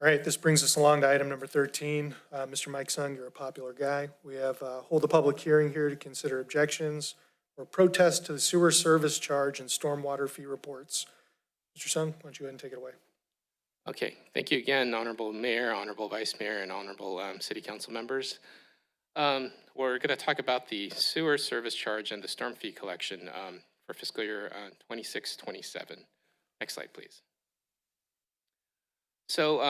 right, this brings us along to item number 13. Mr. Mike Sung, you're a popular guy. We have hold a public hearing here to consider objections or protest to the sewer service charge and stormwater fee reports. Mr. Sung, why don't you go ahead and take it away? Okay, thank you again, Honorable Mayor, Honorable Vice Mayor, and Honorable City Council members. We're going to talk about the sewer service charge and the storm fee collection for fiscal year 26-27. Next slide, please. So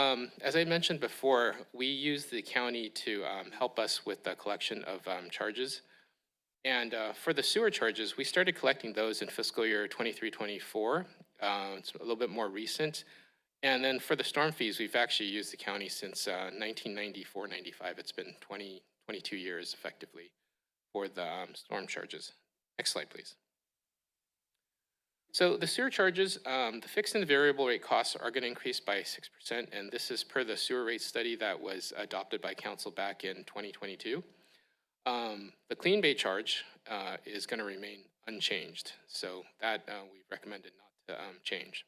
as I mentioned before, we use the county to help us with the collection of charges. And for the sewer charges, we started collecting those in fiscal year 23-24. It's a little bit more recent. And then for the storm fees, we've actually used the county since 1994-95. It's been 22 years effectively for the storm charges. Next slide, please. So the sewer charges, the fixed and the variable rate costs are going to increase by 6%, and this is per the sewer rate study that was adopted by council back in 2022. The clean bay charge is going to remain unchanged, so that we recommended not to change.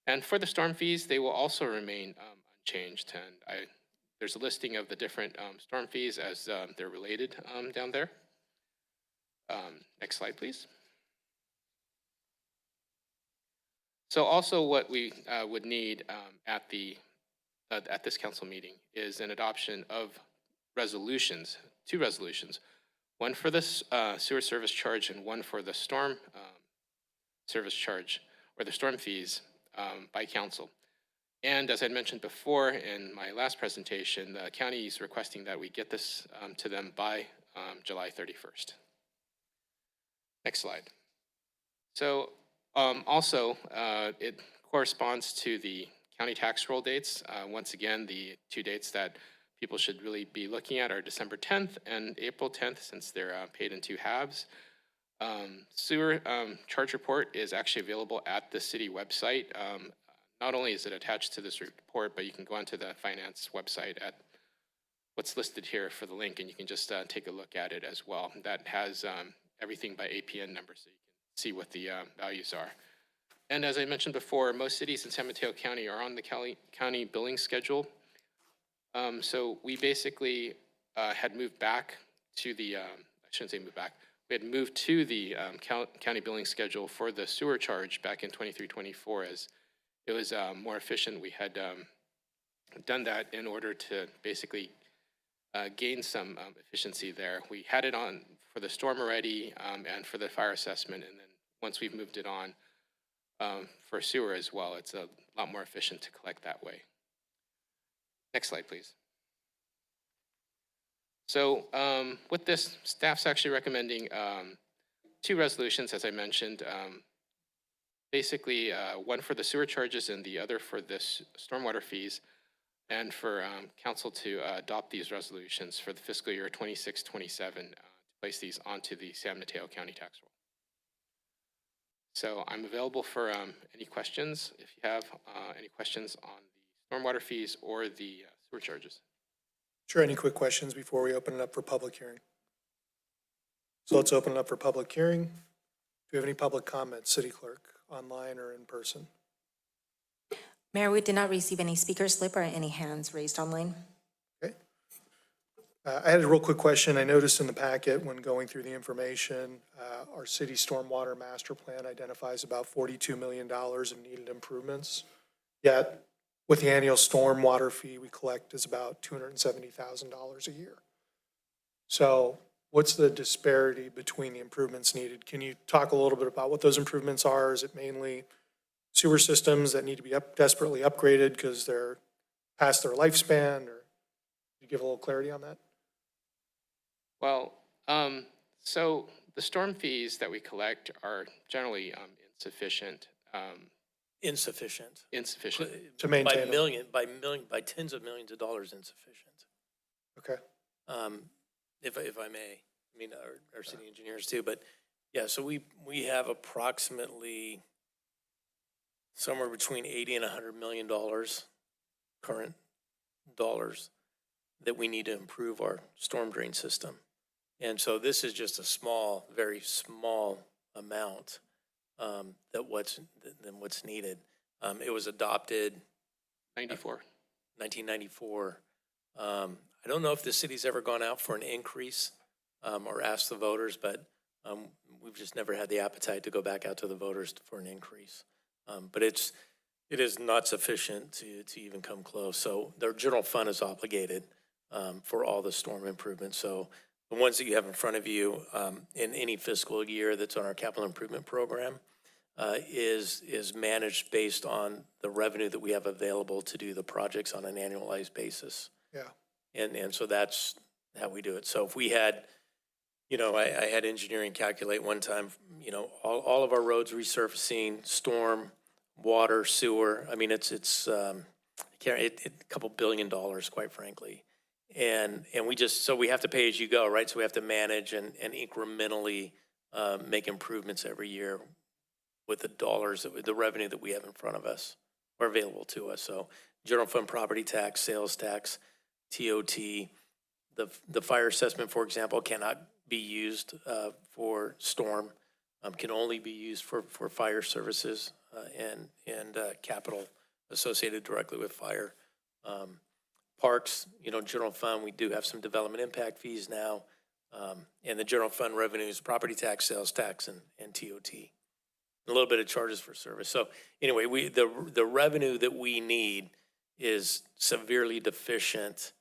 And for the storm fees, they will also remain unchanged, and there's a listing of the different storm fees as they're related down there. Next slide, please. So also what we would need at this council meeting is an adoption of resolutions, 2 resolutions, one for the sewer service charge and one for the storm service charge or the storm fees by council. And as I mentioned before in my last presentation, the county is requesting that we get this to them by July 31st. Next slide. So also, it corresponds to the county tax roll dates. Once again, the 2 dates that people should really be looking at are December 10th and April 10th, since they're paid in 2 halves. Sewer charge report is actually available at the city website. Not only is it attached to this report, but you can go onto the finance website at what's listed here for the link, and you can just take a look at it as well. That has everything by APN number, so you can see what the values are. And as I mentioned before, most cities in San Mateo County are on the county billing schedule. So we basically had moved back to the, I shouldn't say move back, we had moved to the county billing schedule for the sewer charge back in 23-24 as it was more efficient. We had done that in order to basically gain some efficiency there. We had it on for the storm already and for the fire assessment, and then once we've moved it on for sewer as well, it's a lot more efficient to collect that way. Next slide, please. So with this, staff's actually recommending 2 resolutions, as I mentioned. Basically, one for the sewer charges and the other for this stormwater fees, and for council to adopt these resolutions for the fiscal year 26-27 to place these onto the San Mateo County tax roll. So I'm available for any questions if you have any questions on the stormwater fees or the sewer charges. Sure, any quick questions before we open it up for public hearing? So let's open it up for public hearing. Do we have any public comments, City Clerk, online or in person? Mayor, we did not receive any speaker slip or any hands raised online. Okay. I had a real quick question. I noticed in the packet when going through the information, our city stormwater master plan identifies about $42 million in needed improvements. Yet, with the annual stormwater fee we collect is about $270,000 a year. So what's the disparity between the improvements needed? Can you talk a little bit about what those improvements are? Is it mainly sewer systems that need to be desperately upgraded because they're past their lifespan, or can you give a little clarity on that? Well, so the storm fees that we collect are generally insufficient. Insufficient. To maintain By tens of millions of dollars insufficient. Okay. If I may, I mean, our city engineers too, but yeah, so we have approximately somewhere between 80 and $100 million current dollars that we need to improve our storm drain system. And so this is just a small, very small amount than what's needed. It was adopted 1994. I don't know if the city's ever gone out for an increase or asked the voters, but we've just never had the appetite to go back out to the voters for an increase. But it is not sufficient to even come close. So their general fund is obligated for all the storm improvements. So the ones that you have in front of you in any fiscal year that's on our capital improvement program is managed based on the revenue that we have available to do the projects on an annualized basis. Yeah. And so that's how we do it. So if we had, I had engineering calculate one time, all of our roads resurfacing, storm, water, sewer. I mean, it's a couple $1 billion, quite frankly. And we have to pay as you go, right? So we have to manage and incrementally make improvements every year with the dollars, the revenue that we have in front of us or available to us. So general fund property tax, sales tax, TOT, the fire assessment, for example, cannot be used for storm, can only be used for fire services and capital associated directly with fire. Parks, general fund, we do have some development impact fees now. And the general fund revenues, property tax, sales tax, and TOT. A little bit of charges for service. So anyway, the revenue that we need is severely deficient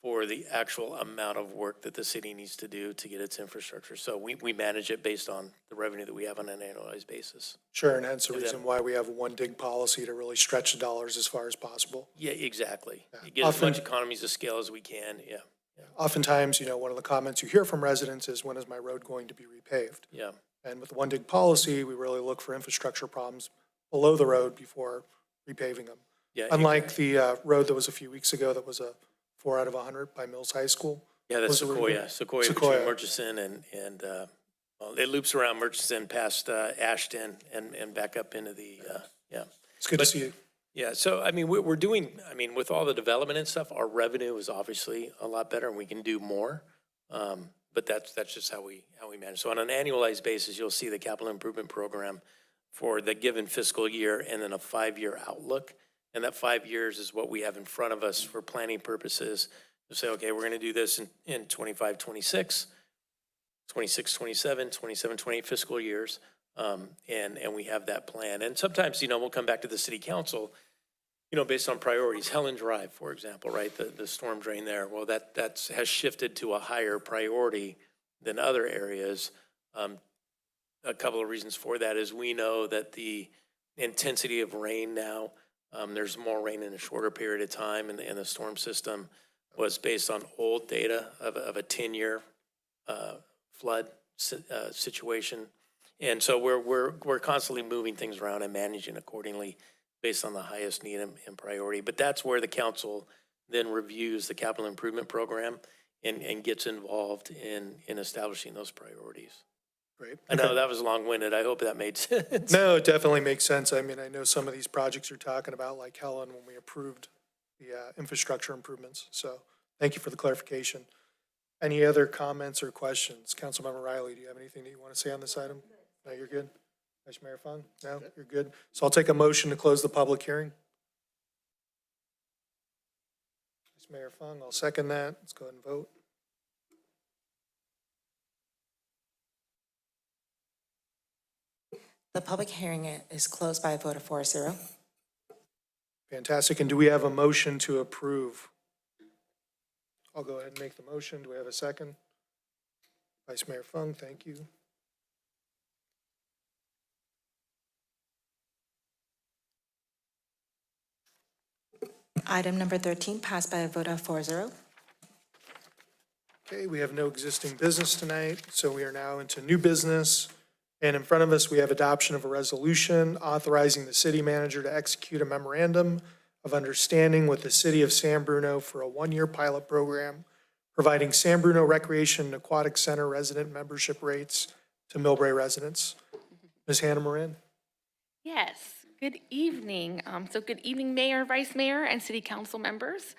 for the actual amount of work that the city needs to do to get its infrastructure. So we manage it based on the revenue that we have on an annualized basis. Sure, and hence the reason why we have a one dig policy to really stretch the dollars as far as possible. Yeah, exactly. Get as much economies of scale as we can, yeah. Oftentimes, one of the comments you hear from residents is, when is my road going to be repaved? Yeah. And with the one dig policy, we really look for infrastructure problems below the road before repaving them. Yeah, Unlike the road that was a few weeks ago that was a 4 out of 100 by Mills High School. Yeah, that's Was Sequoia between Murchison and well, it loops around Murchison past Ashton and back up into the, yeah. It's good to see you. Yeah, so I mean, we're doing, with all the development and stuff, our revenue is obviously a lot better and we can do more. But that's just how we manage. So on an annualized basis, you'll see the capital improvement program for the given fiscal year and then a 5-year outlook. And that 5 years is what we have in front of us for planning purposes. To say, okay, we're going to do this in 25, 26, 26, 27, 27, 28 fiscal years. And we have that plan. And sometimes, we'll come back to the city council, based on priorities. Helen Drive, for example, right? The storm drain there. Well, that has shifted to a higher priority than other areas. A couple of reasons for that is we know that the intensity of rain now, there's more rain in a shorter period of time, and the storm system was based on old data of a 10-year flood situation. And so we're constantly moving things around and managing accordingly based on the highest need and priority. But that's where the council then reviews the capital improvement program and gets involved in establishing those priorities. Great. I know that was long-winded. I hope that made sense. No, it definitely makes sense. I know some of these projects you're talking about, like Helen, when we approved the infrastructure improvements. So thank you for the clarification. Any other comments or questions? Councilmember Riley, do you have anything that you want to say on this item? No, you're good. Vice Mayor Fung? No, you're good. So I'll take a motion to close the public hearing. Vice Mayor Fung, I'll second that. Let's go ahead and vote. The public hearing is closed by a vote of 4-0. Fantastic. And do we have a motion to approve? I'll go ahead and make the motion. Do we have a second? Vice Mayor Fung, thank you. Item number 13 passed by a vote of 4-0. Okay, we have no existing business tonight, so we are now into new business. And in front of us, we have adoption of a resolution authorizing the city manager to execute a memorandum of understanding with the city of San Bruno for a 1-year pilot program, providing San Bruno Recreation and Aquatic Center resident membership rates to Millbrae residents. Ms. Hannah Moran? Yes, good evening. So good evening, Mayor, Vice Mayor, and City Council members.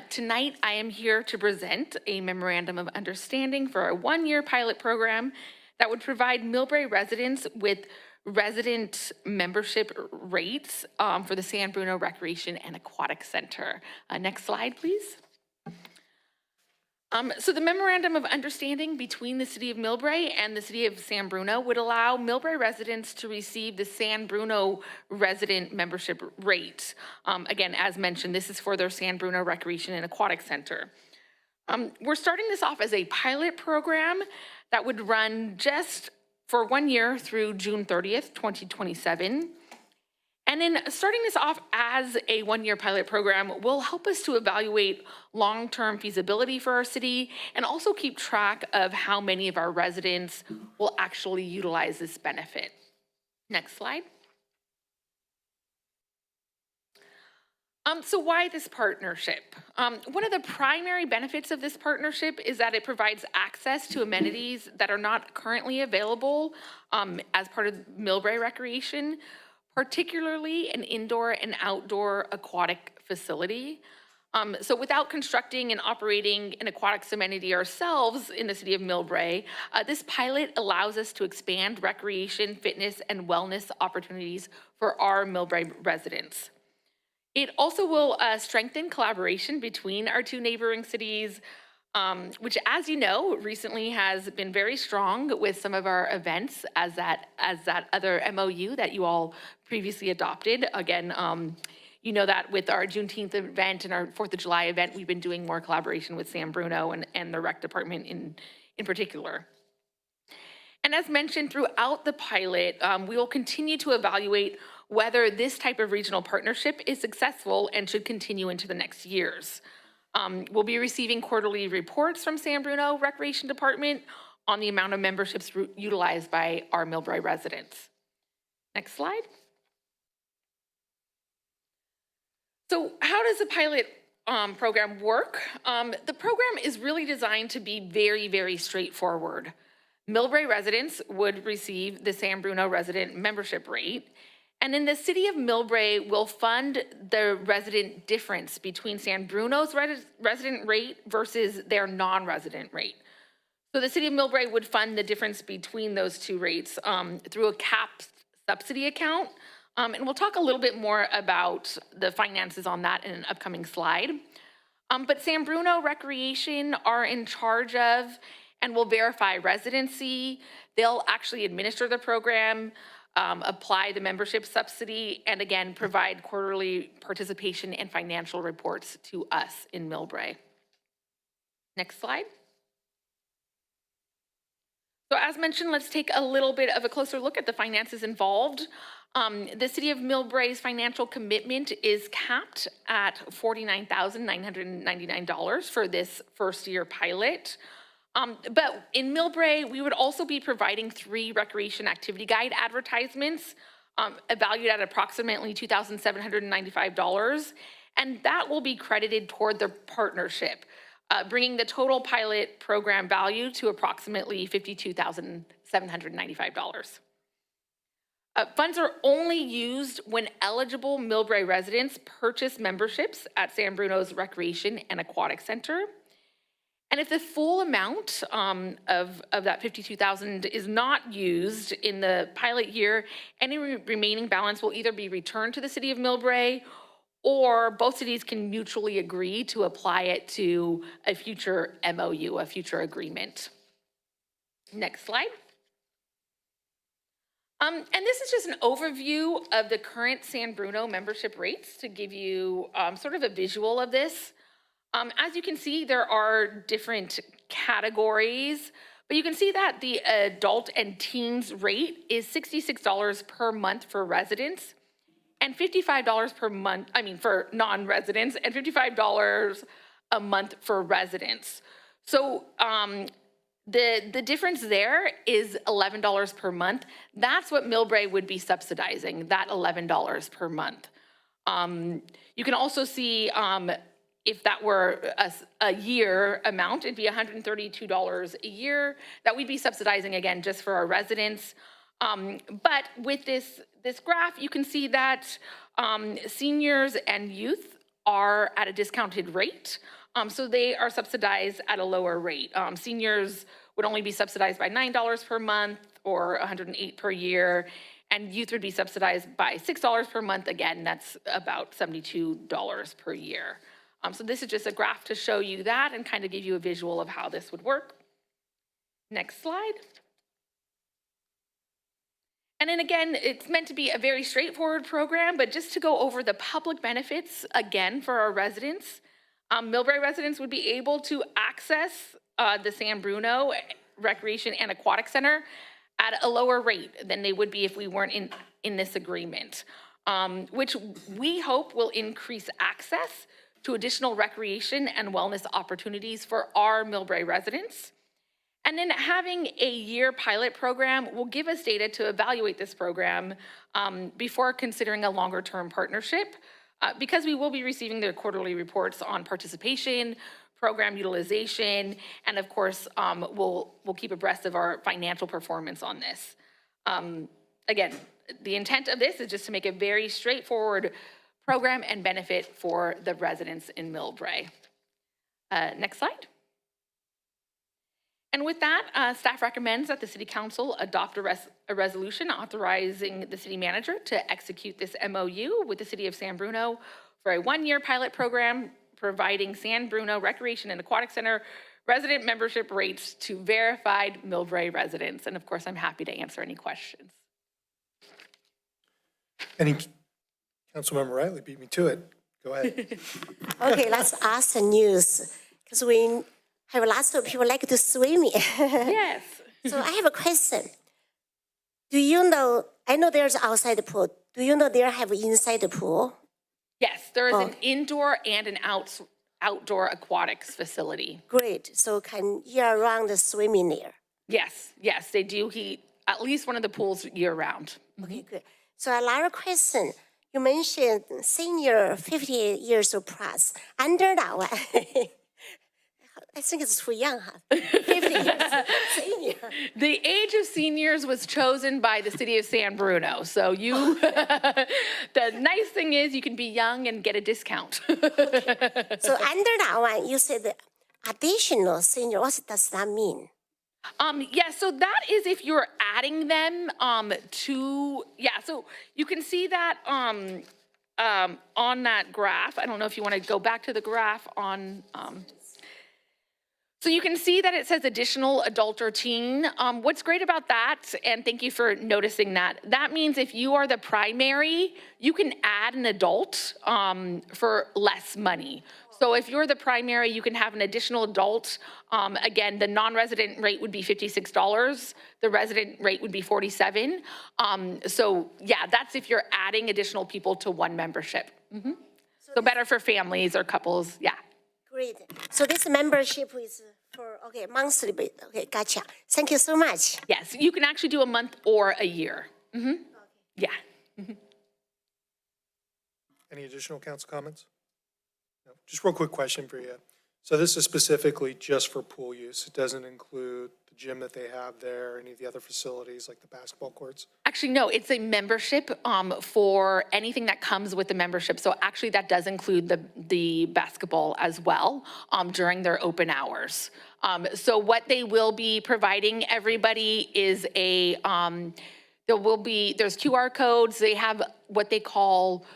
Tonight, I am here to present a memorandum of understanding for a 1-year pilot program that would provide Millbrae residents with resident membership rates for the San Bruno Recreation and Aquatic Center. Next slide, please. So the memorandum of understanding between the City of Millbrae and the City of San Bruno would allow Millbrae residents to receive the San Bruno resident membership rate. Again, as mentioned, this is for their San Bruno Recreation and Aquatic Center. We're starting this off as a pilot program that would run just for 1 year through June 30th, 2027. And then starting this off as a 1-year pilot program will help us to evaluate long-term feasibility for our city and also keep track of how many of our residents will actually utilize this benefit. Next slide. So why this partnership? One of the primary benefits of this partnership is that it provides access to amenities that are not currently available as part of Millbrae Recreation, particularly an indoor and outdoor aquatic facility. So without constructing and operating an aquatics amenity ourselves in the city of Millbrae, this pilot allows us to expand recreation, fitness, and wellness opportunities for our Millbrae residents. It also will strengthen collaboration between our two neighboring cities, which, as you know, recently has been very strong with some of our events as that other MOU that you all previously adopted. Again, you know that with our Juneteenth event and our 4th of July event, we've been doing more collaboration with San Bruno and the rec department in particular. And as mentioned throughout the pilot, we will continue to evaluate whether this type of regional partnership is successful and should continue into the next years. We'll be receiving quarterly reports from San Bruno Recreation Department on the amount of memberships utilized by our Millbrae residents. Next slide. So how does the pilot program work? The program is really designed to be very, very straightforward. Millbrae residents would receive the San Bruno resident membership rate, and then the city of Millbrae will fund the resident difference between San Bruno's resident rate versus their non-resident rate. So the city of Millbrae would fund the difference between those two rates through a capped subsidy account. And we'll talk a little bit more about the finances on that in an upcoming slide. But San Bruno Recreation are in charge of and will verify residency. They'll actually administer the program, apply the membership subsidy, and again, provide quarterly participation and financial reports to us in Millbrae. Next slide. So as mentioned, let's take a little bit of a closer look at the finances involved. The city of Millbrae's financial commitment is capped at $49,999 for this first year pilot. But in Millbrae, we would also be providing 3 recreation activity guide advertisements valued at approximately $2,795, and that will be credited toward the partnership, bringing the total pilot program value to approximately $52,795. Funds are only used when eligible Millbrae residents purchase memberships at San Bruno's Recreation and Aquatic Center. And if the full amount of that $52,000 is not used in the pilot year, any remaining balance will either be returned to the city of Millbrae, or both cities can mutually agree to apply it to a future MOU, a future agreement. Next slide. And this is just an overview of the current San Bruno membership rates to give you sort of a visual of this. As you can see, there are different categories, but you can see that the adult and teens rate is $66 per month for residents and $55 per month, for non-residents, and $55 a month for residents. So the difference there is $11 per month. That's what Millbrae would be subsidizing, that $11 per month. You can also see if that were a year amount, it'd be $132 a year that we'd be subsidizing, again, just for our residents. But with this graph, you can see that seniors and youth are at a discounted rate. So they are subsidized at a lower rate. Seniors would only be subsidized by $9 per month or $108 per year, and youth would be subsidized by $6 per month. Again, that's about $72 per year. So this is just a graph to show you that and kind of give you a visual of how this would work. Next slide. And then again, it's meant to be a very straightforward program, but just to go over the public benefits again for our residents. Millbrae residents would be able to access the San Bruno Recreation and Aquatic Center at a lower rate than they would be if we weren't in this agreement, which we hope will increase access to additional recreation and wellness opportunities for our Millbrae residents. And then having a year pilot program will give us data to evaluate this program before considering a longer term partnership. because we will be receiving their quarterly reports on participation, program utilization, and of course, we'll keep abreast of our financial performance on this. Again, the intent of this is just to make a very straightforward program and benefit for the residents in Millbrae. Next slide. And with that, staff recommends that the City Council adopt a resolution authorizing the city manager to execute this MOU with the City of San Bruno for a one-year pilot program providing San Bruno Recreation and Aquatic Center resident membership rates to verified Millbrae residents. And of course, I'm happy to answer any questions. Any, Councilmember Riley beat me to it. Go ahead. Okay, let's ask the news, because we have lots of people like to swim. Yes. So I have a question. Do you know, I know there's outside pool. Do you know there have inside the pool? Yes, there is an indoor and an outdoor aquatics facility. Great, so can year-round swimming there? Yes, yes, they do heat at least one of the pools year-round. Okay, good. So a lot of question. You mentioned senior 50 years or plus. Under that one, I think it's too young, huh? 50 years, senior. The age of seniors was chosen by the City of San Bruno. So you, the nice thing is you can be young and get a discount. So under that one, you said additional senior, what does that mean? Yeah, so that is if you're adding them to, yeah, so you can see that on that graph. I don't know if you want to go back to the graph on, so you can see that it says additional adult or teen. What's great about that, and thank you for noticing that, that means if you are the primary, you can add an adult for less money. So if you're the primary, you can have an additional adult. Again, the non-resident rate would be $56. The resident rate would be $47. So yeah, that's if you're adding additional people to one membership. Mm-hmm. So better for families or couples, yeah. Great. So this membership is for, okay, monthly, okay, gotcha. Thank you so much. Yes, you can actually do a month or a year. Mm-hmm. Okay. Yeah. Mm-hmm. Any additional council comments? No. Just real quick question for you. So this is specifically just for pool use. It doesn't include the gym that they have there, any of the other facilities like the basketball courts? Actually, no, it's a membership for anything that comes with the membership. So actually that does include the basketball as well during their open hours. So what they will be providing everybody is a, there's QR codes. They have what they call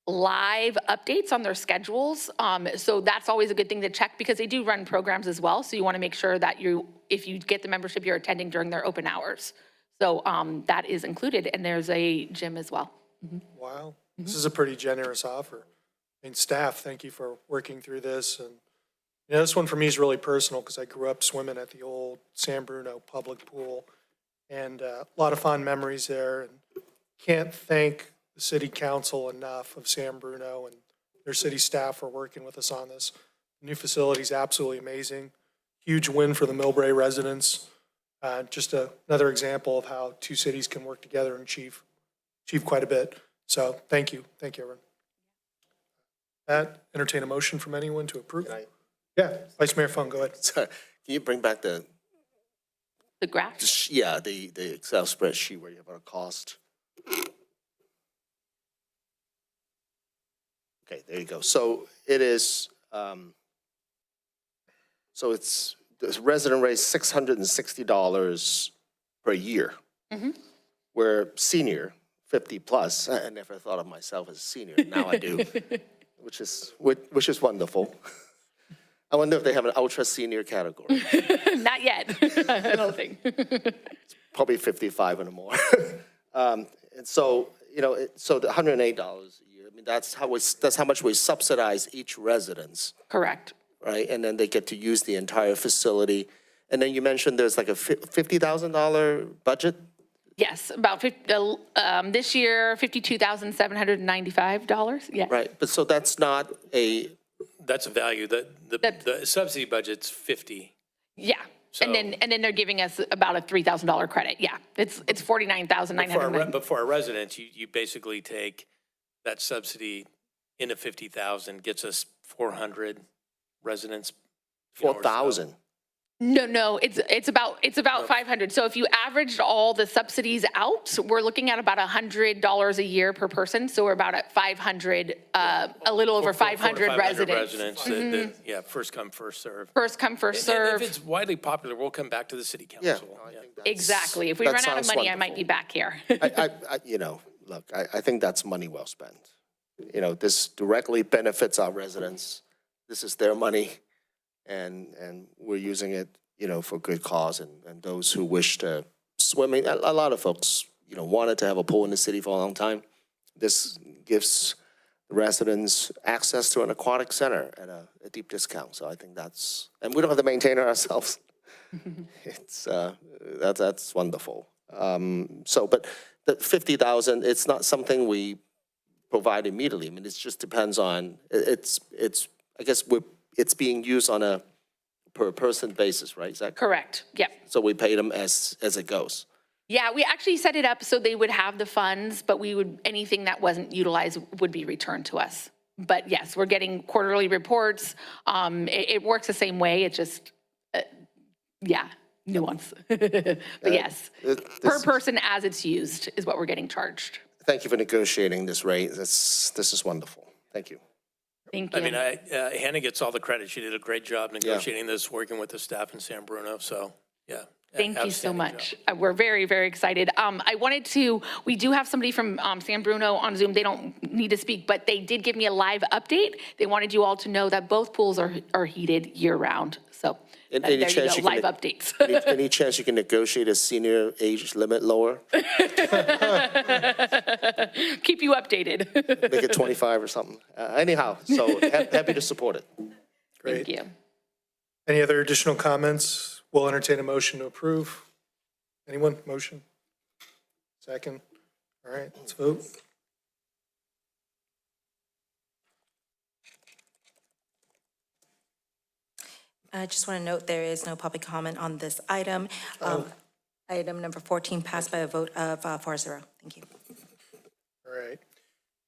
live updates on their schedules. So that's always a good thing to check because they do run programs as well. So you want to make sure that if you get the membership, you're attending during their open hours. So that is included, and there's a gym as well. Mm-hmm. Wow, this is a pretty generous offer. I mean, staff, thank you for working through this. And you know, this one for me is really personal because I grew up swimming at the old San Bruno public pool, and a lot of fond memories there. And can't thank the city council enough of San Bruno and their city staff for working with us on this. The new facility is absolutely amazing. Huge win for the Millbrae residents. Just another example of how two cities can work together and achieve quite a bit. So thank you. Thank you, everyone. Entertain a motion from anyone to approve? Yeah, Vice Mayor Fung, go ahead. Sorry, can you bring back the graph? Yeah, the Excel spreadsheet where you have our cost. Okay, there you go. So it is, so it's resident rate $660 per year. Mm-hmm. Where senior, 50 plus, I never thought of myself as a senior, now I do, which is wonderful. I wonder if they have an ultra senior category. Not yet, I don't think. It's probably 55 and more. And so, you know, so the $108 a year, I mean, that's how much we subsidize each residence. Correct. Right, and then they get to use the entire facility. And then you mentioned there's like a $50,000 budget? Yes, about this year, $52,795, yes. Right, but so that's not a... That's a value. The subsidy budget's 50. Yeah, So, and then they're giving us about a $3,000 credit. Yeah, it's $49,990. But for our residents, you basically take that subsidy into 50,000 gets us 400 residents. you know, or so. 4,000. No, it's about 500. So if you averaged all the subsidies out, we're looking at about $100 a year per person. So we're about at 500, a little over 500 residents. Yeah, first come, first serve. First come, first And serve. if it's widely popular, we'll come back to the city council. Yeah. Exactly. If we that run out of sounds money, I might wonderful. be back here. I think that's money well spent. This directly benefits our residents. This is their money, and we're using it, for good cause, and those who wish to swim. A lot of folks, wanted to have a pool in the city for a long time. This gives the residents access to an aquatic center at a deep discount. So I think and we don't have to maintain it ourselves. That's wonderful. But the 50,000, it's not something we provide immediately. I mean, it just depends on, I guess it's being used on a per person basis, right? Is that Correct. Yep. So we pay them as it goes. Yeah, we actually set it up so they would have the funds, but anything that wasn't utilized would be returned to us. But yes, we're getting quarterly reports. It works the same way. It just, nuance. But yes, per person as it's used is what we're getting charged. Thank you for negotiating this rate. This is wonderful. Thank you. Thank you. I mean, Hannah gets all the credit. She did a great job negotiating this, working with the staff in San Bruno. So, yeah. Thank you so much. We're very, very excited. We do have somebody from San Bruno on Zoom. They don't need to speak, but they did give me a live update. They wanted you all to know that both pools are heated year round. So there you go, live updates. Any chance you can negotiate a senior age limit lower? Keep you updated. Make it 25 or something. Anyhow, so happy to support it. Great. Thank you. Any other additional comments? We'll entertain a motion to approve. Anyone? Motion? Second? All right, let's vote. I just want to note there is no public comment on this item. Item number 14 passed by a vote of 4-0. Thank you. All right.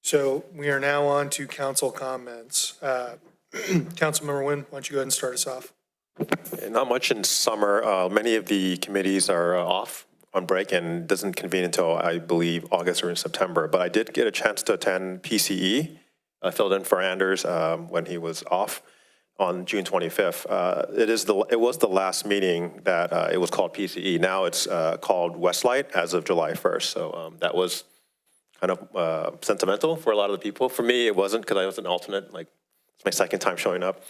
So we are now on to council comments. Councilmember Nguyen, why don't you go ahead and start us off? Not much in summer. Many of the committees are off on break and doesn't convene until, I believe, August or in September. But I did get a chance to attend PCE. I filled in for Anders when he was off on June 25th. It was the last meeting that it was called PCE. Now it's called Westlight as of July 1st. So that was kind of sentimental for a lot of the people. For me, it wasn't, because I was an alternate. It's my second time showing up.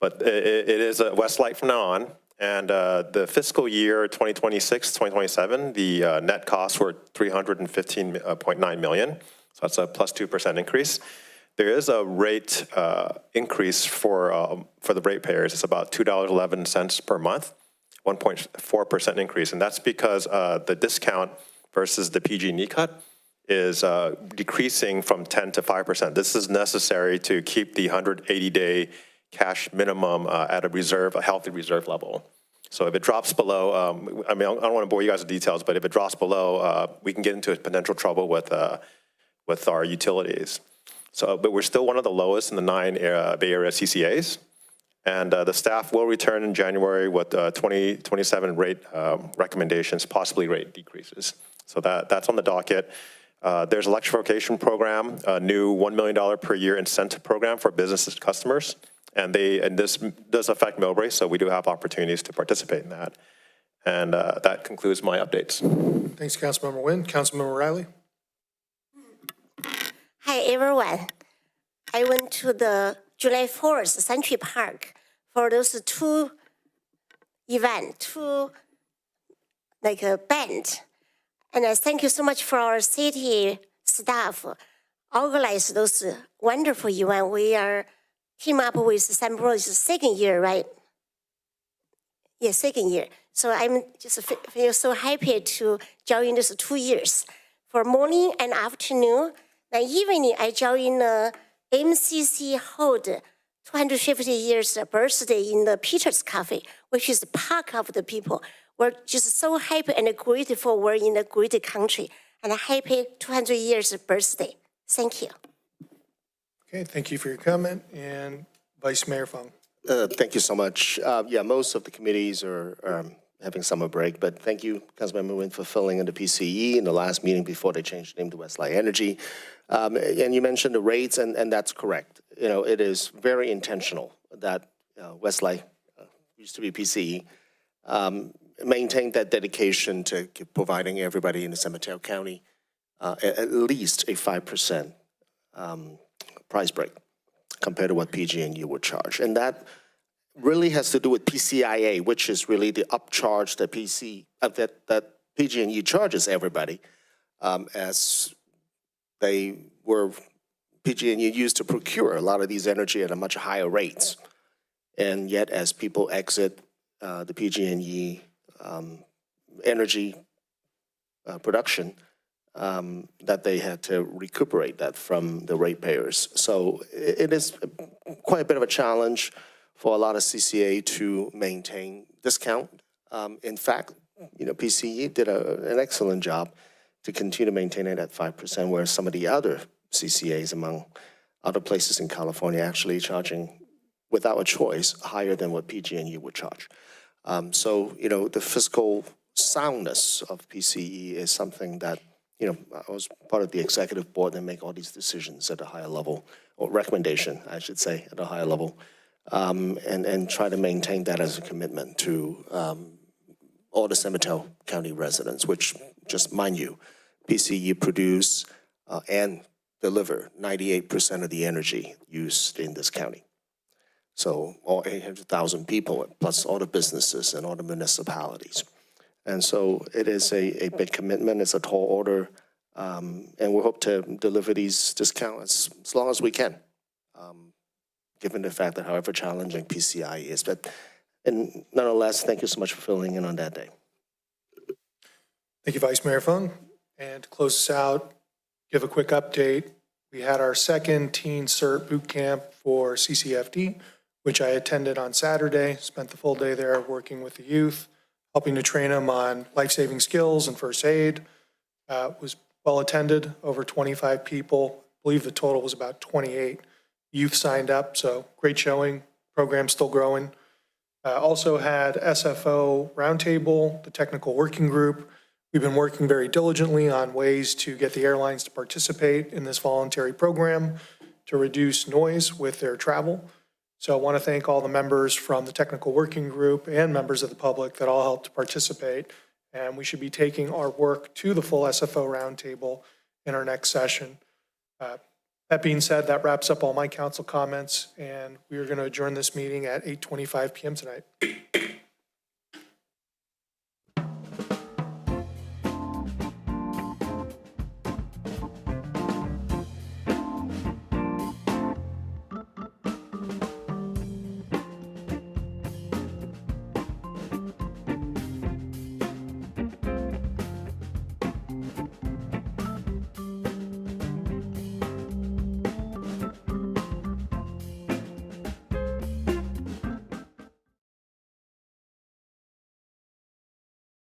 But it is a Westlight from now on. And the fiscal year 2026-2027, the net costs were $315.9 million. So that's a plus 2% increase. There is a rate increase for the ratepayers. It's about $2.11 per month, 1.4% increase. And that's because the discount versus the PG&E cut is decreasing from 10 to 5%. This is necessary to keep the 180-day cash minimum at a healthy reserve level. So if it drops below, I don't want to bore you guys with details, but if it drops below, we can get into potential trouble with our utilities. So, but we're still one of the lowest in the 9 Bay Area CCAs. And the staff will return in January with 2027 rate recommendations, possibly rate decreases. So that's on the docket. There's electrification program, a new $1 million per year incentive program for business customers. And this does affect Millbrae, so we do have opportunities to participate in that. And that concludes my updates. Thanks, Councilmember Nguyen. Councilmember Riley? Hi, everyone. I went to the July 4th Century Park for those two events, a band. And I thank you so much for our city staff organize those wonderful events. We are team up with San Bruno's second year, right? Yeah, second year. So I'm just feel so happy to join these 2 years. For morning and afternoon, and evening I join MCC hold 250 years birthday in the Peter's Cafe, which is the park of the people. We're just so happy and grateful we're in a great country, and a happy 200 years birthday. Thank you. Okay, thank you for your comment. And Vice Mayor Fung. Thank you so much. Yeah, most of the committees are having summer break, but thank you, Councilmember Nguyen, for filling in the PCE in the last meeting before they changed the name to Westlake Energy. And you mentioned the rates, and that's correct. You know, it is very intentional that Westlake, used to be PCE, maintained that dedication to providing everybody in the San Mateo County at least a 5% price break compared to what PG&E would charge. And that really has to do with PCIA, which is really the upcharge that that PG&E charges everybody, as PG&E used to procure a lot of these energy at a much higher rates. And yet, as people exit the PG&E energy production, that they had to recuperate that from the ratepayers. So it is quite a bit of a challenge for a lot of CCA to maintain discount. In fact, you know, PCE did an excellent job to continue to maintain it at 5%, whereas some of the other CCAs among other places in California actually charging, without a choice, higher than what PG&E would charge. So, you know, the fiscal soundness of PCE is something that, you know, I was part of the executive board and make all these decisions at a higher level, or recommendation, I should say, at a higher level, and try to maintain that as a commitment to all the San Mateo County residents, which, just mind you, PCE produce and deliver 98% of the energy used in this county. So all 800,000 people, plus all the businesses and all the municipalities. And so it is a big commitment, it's a tall order, and we hope to deliver these discounts as long as we can, given the fact that however challenging PCI is. But and nonetheless, thank you so much for filling in on that day. Thank you, Vice Mayor Fung. And to close us out, give a quick update. We had our second Teen CERT boot camp for CCFD, which I attended on Saturday, spent the full day there working with the youth, helping to train them on life-saving skills and first aid. Was well attended, over 25 people. I believe the total was about 28 youth signed up, so great showing. Program's still growing. Also had SFO Roundtable, the technical working group. We've been working very diligently on ways to get the airlines to participate in this voluntary program to reduce noise with their travel. So I want to thank all the members from the technical working group and members of the public that all helped participate. And we should be taking our work to the full SFO roundtable in our next session. That being said, that wraps up all my council comments, and we are going to adjourn this meeting at 8:25 p.m. tonight.